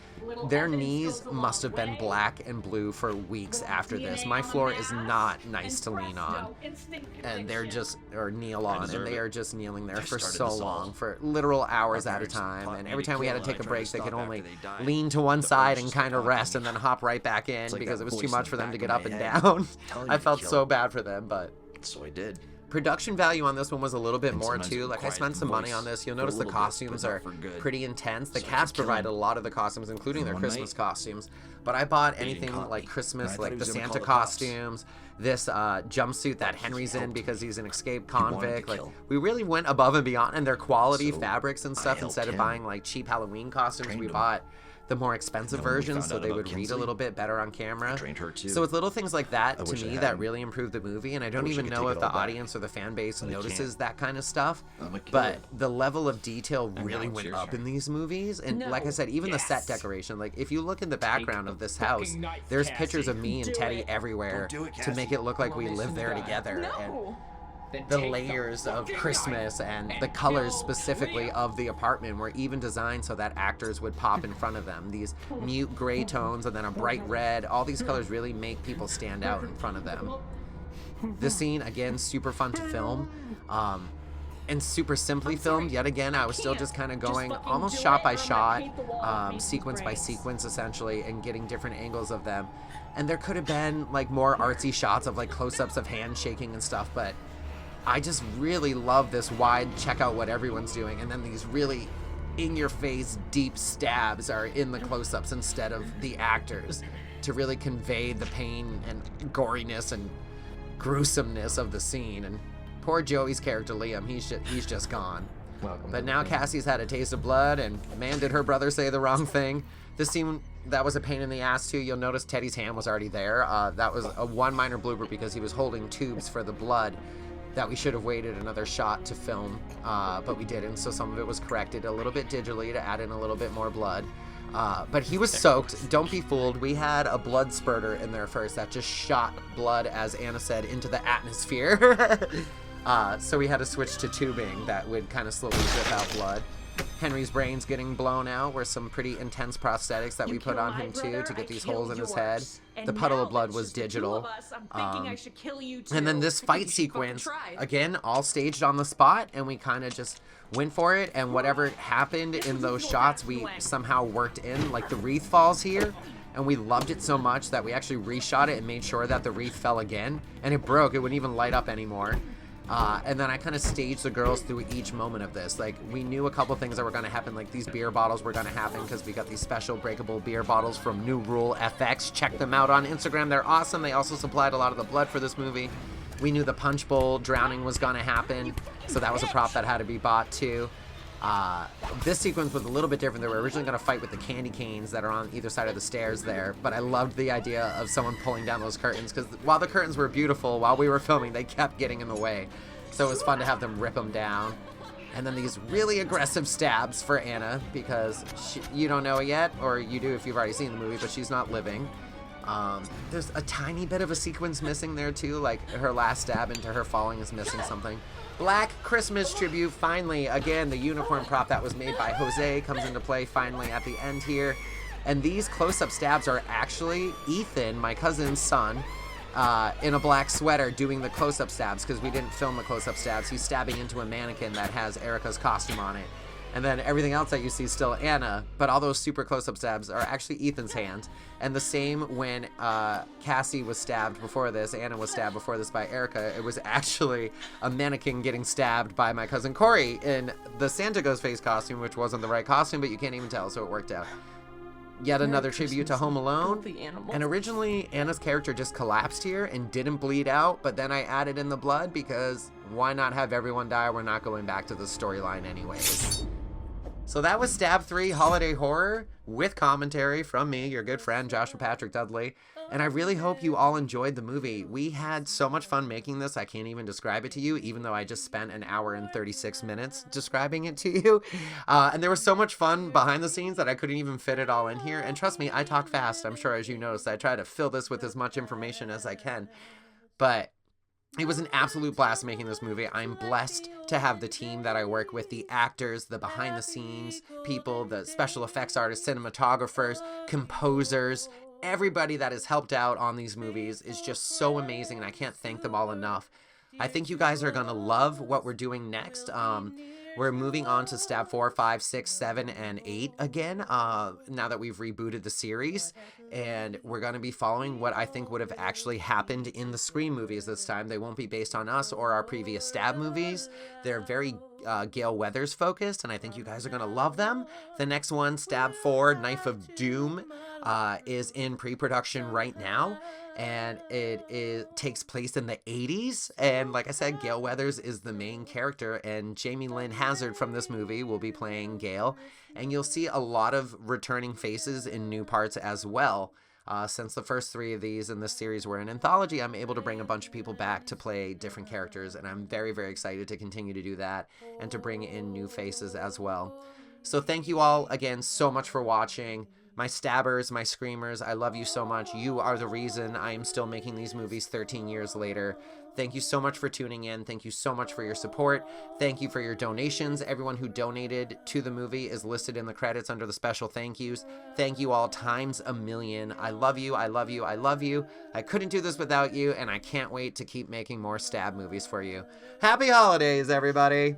their knees must have been black and blue for weeks after this. My floor is not nice to lean on, and they're just, or kneel on, and they are just kneeling there for so long, for literal hours at a time. And every time we had to take a break, they could only lean to one side and kind of rest and then hop right back in because it was too much for them to get up and down. I felt so bad for them, but
so I did.
Production value on this one was a little bit more too. Like, I spent some money on this. You'll notice the costumes are pretty intense. The cast provided a lot of the costumes, including their Christmas costumes. But I bought anything like Christmas, like the Santa costumes, this jumpsuit that Henry's in because he's an escaped convict. Like, we really went above and beyond, and their quality fabrics and stuff. Instead of buying like cheap Halloween costumes, we bought the more expensive versions so they would read a little bit better on camera. So it's little things like that to me that really improve the movie, and I don't even know if the audience or the fan base notices that kind of stuff, but the level of detail really went up in these movies. And like I said, even the set decoration, like if you look in the background of this house, there's pictures of me and Teddy everywhere to make it look like we live there together. And the layers of Christmas and the colors specifically of the apartment were even designed so that actors would pop in front of them. These mute gray tones and then a bright red, all these colors really make people stand out in front of them. This scene, again, super fun to film. And super simply filmed. Yet again, I was still just kind of going almost shot by shot, sequence by sequence essentially, and getting different angles of them. And there could have been like more artsy shots of like close-ups of hand shaking and stuff, but I just really love this wide check out what everyone's doing, and then these really in-your-face deep stabs are in the close-ups instead of the actors to really convey the pain and goriness and gruesomeness of the scene. And poor Joey's character Liam, he's just gone. But now Cassie's had a taste of blood, and man, did her brother say the wrong thing. This scene, that was a pain in the ass too. You'll notice Teddy's hand was already there. That was a one minor blooper because he was holding tubes for the blood that we should have waited another shot to film, but we didn't, so some of it was corrected a little bit digitally to add in a little bit more blood. But he was soaked. Don't be fooled. We had a blood spurter in there first that just shot blood, as Anna said, into the atmosphere. So we had to switch to tubing that would kind of slowly drip out blood. Henry's brain's getting blown out were some pretty intense prosthetics that we put on him too to get these holes in his head. The puddle of blood was digital. And then this fight sequence, again, all staged on the spot, and we kind of just went for it, and whatever happened in those shots we somehow worked in. Like the wreath falls here, and we loved it so much that we actually reshot it and made sure that the wreath fell again, and it broke. It wouldn't even light up anymore. And then I kind of staged the girls through each moment of this. Like, we knew a couple things that were going to happen, like these beer bottles were going to happen because we got these special breakable beer bottles from New Rule FX. Check them out on Instagram. They're awesome. They also supplied a lot of the blood for this movie. We knew the punch bowl drowning was going to happen, so that was a prop that had to be bought too. This sequence was a little bit different. They were originally going to fight with the candy canes that are on either side of the stairs there, but I loved the idea of someone pulling down those curtains, because while the curtains were beautiful, while we were filming, they kept getting in the way. So it was fun to have them rip them down. And then these really aggressive stabs for Anna, because you don't know it yet, or you do if you've already seen the movie, but she's not living. There's a tiny bit of a sequence missing there too, like her last stab into her falling is missing something. Black Christmas tribute, finally, again, the unicorn prop that was made by Jose comes into play finally at the end here. And these close-up stabs are actually Ethan, my cousin's son, in a black sweater doing the close-up stabs, because we didn't film the close-up stabs. He's stabbing into a mannequin that has Erica's costume on it. And then everything else that you see is still Anna, but all those super close-up stabs are actually Ethan's hand. And the same when Cassie was stabbed before this, Anna was stabbed before this by Erica, it was actually a mannequin getting stabbed by my cousin Corey in the Santa Ghostface costume, which wasn't the right costume, but you can't even tell, so it worked out. Yet another tribute to Home Alone. And originally, Anna's character just collapsed here and didn't bleed out, but then I added in the blood because why not have everyone die? We're not going back to the storyline anyways. So that was Stab 3 Holiday Horror with commentary from me, your good friend, Joshua Patrick Dudley. And I really hope you all enjoyed the movie. We had so much fun making this, I can't even describe it to you, even though I just spent an hour and 36 minutes describing it to you. And there was so much fun behind the scenes that I couldn't even fit it all in here. And trust me, I talk fast, I'm sure, as you noticed. I try to fill this with as much information as I can. But it was an absolute blast making this movie. I'm blessed to have the team that I work with, the actors, the behind the scenes people, the special effects artists, cinematographers, composers. Everybody that has helped out on these movies is just so amazing, and I can't thank them all enough. I think you guys are going to love what we're doing next. We're moving on to Stab 4, 5, 6, 7, and 8 again, now that we've rebooted the series. And we're going to be following what I think would have actually happened in the Scream movies this time. They won't be based on us or our previous Stab movies. They're very Gale Weathers focused, and I think you guys are going to love them. The next one, Stab 4, Knife of Doom. is in pre-production right now, and it takes place in the 80s. And like I said, Gale Weathers is the main character, and Jamie Lynn Hazard from this movie will be playing Gale. And you'll see a lot of returning faces in new parts as well. Since the first 3 of these in this series were an anthology, I'm able to bring a bunch of people back to play different characters, and I'm very, very excited to continue to do that and to bring in new faces as well. So thank you all again so much for watching. My stabbers, my screamers, I love you so much. You are the reason I am still making these movies 13 years later. Thank you so much for tuning in. Thank you so much for your support. Thank you for your donations. Everyone who donated to the movie is listed in the credits under the special thank yous. Thank you all times a million. I love you. I love you. I love you. I couldn't do this without you, and I can't wait to keep making more stab movies for you. Happy holidays, everybody.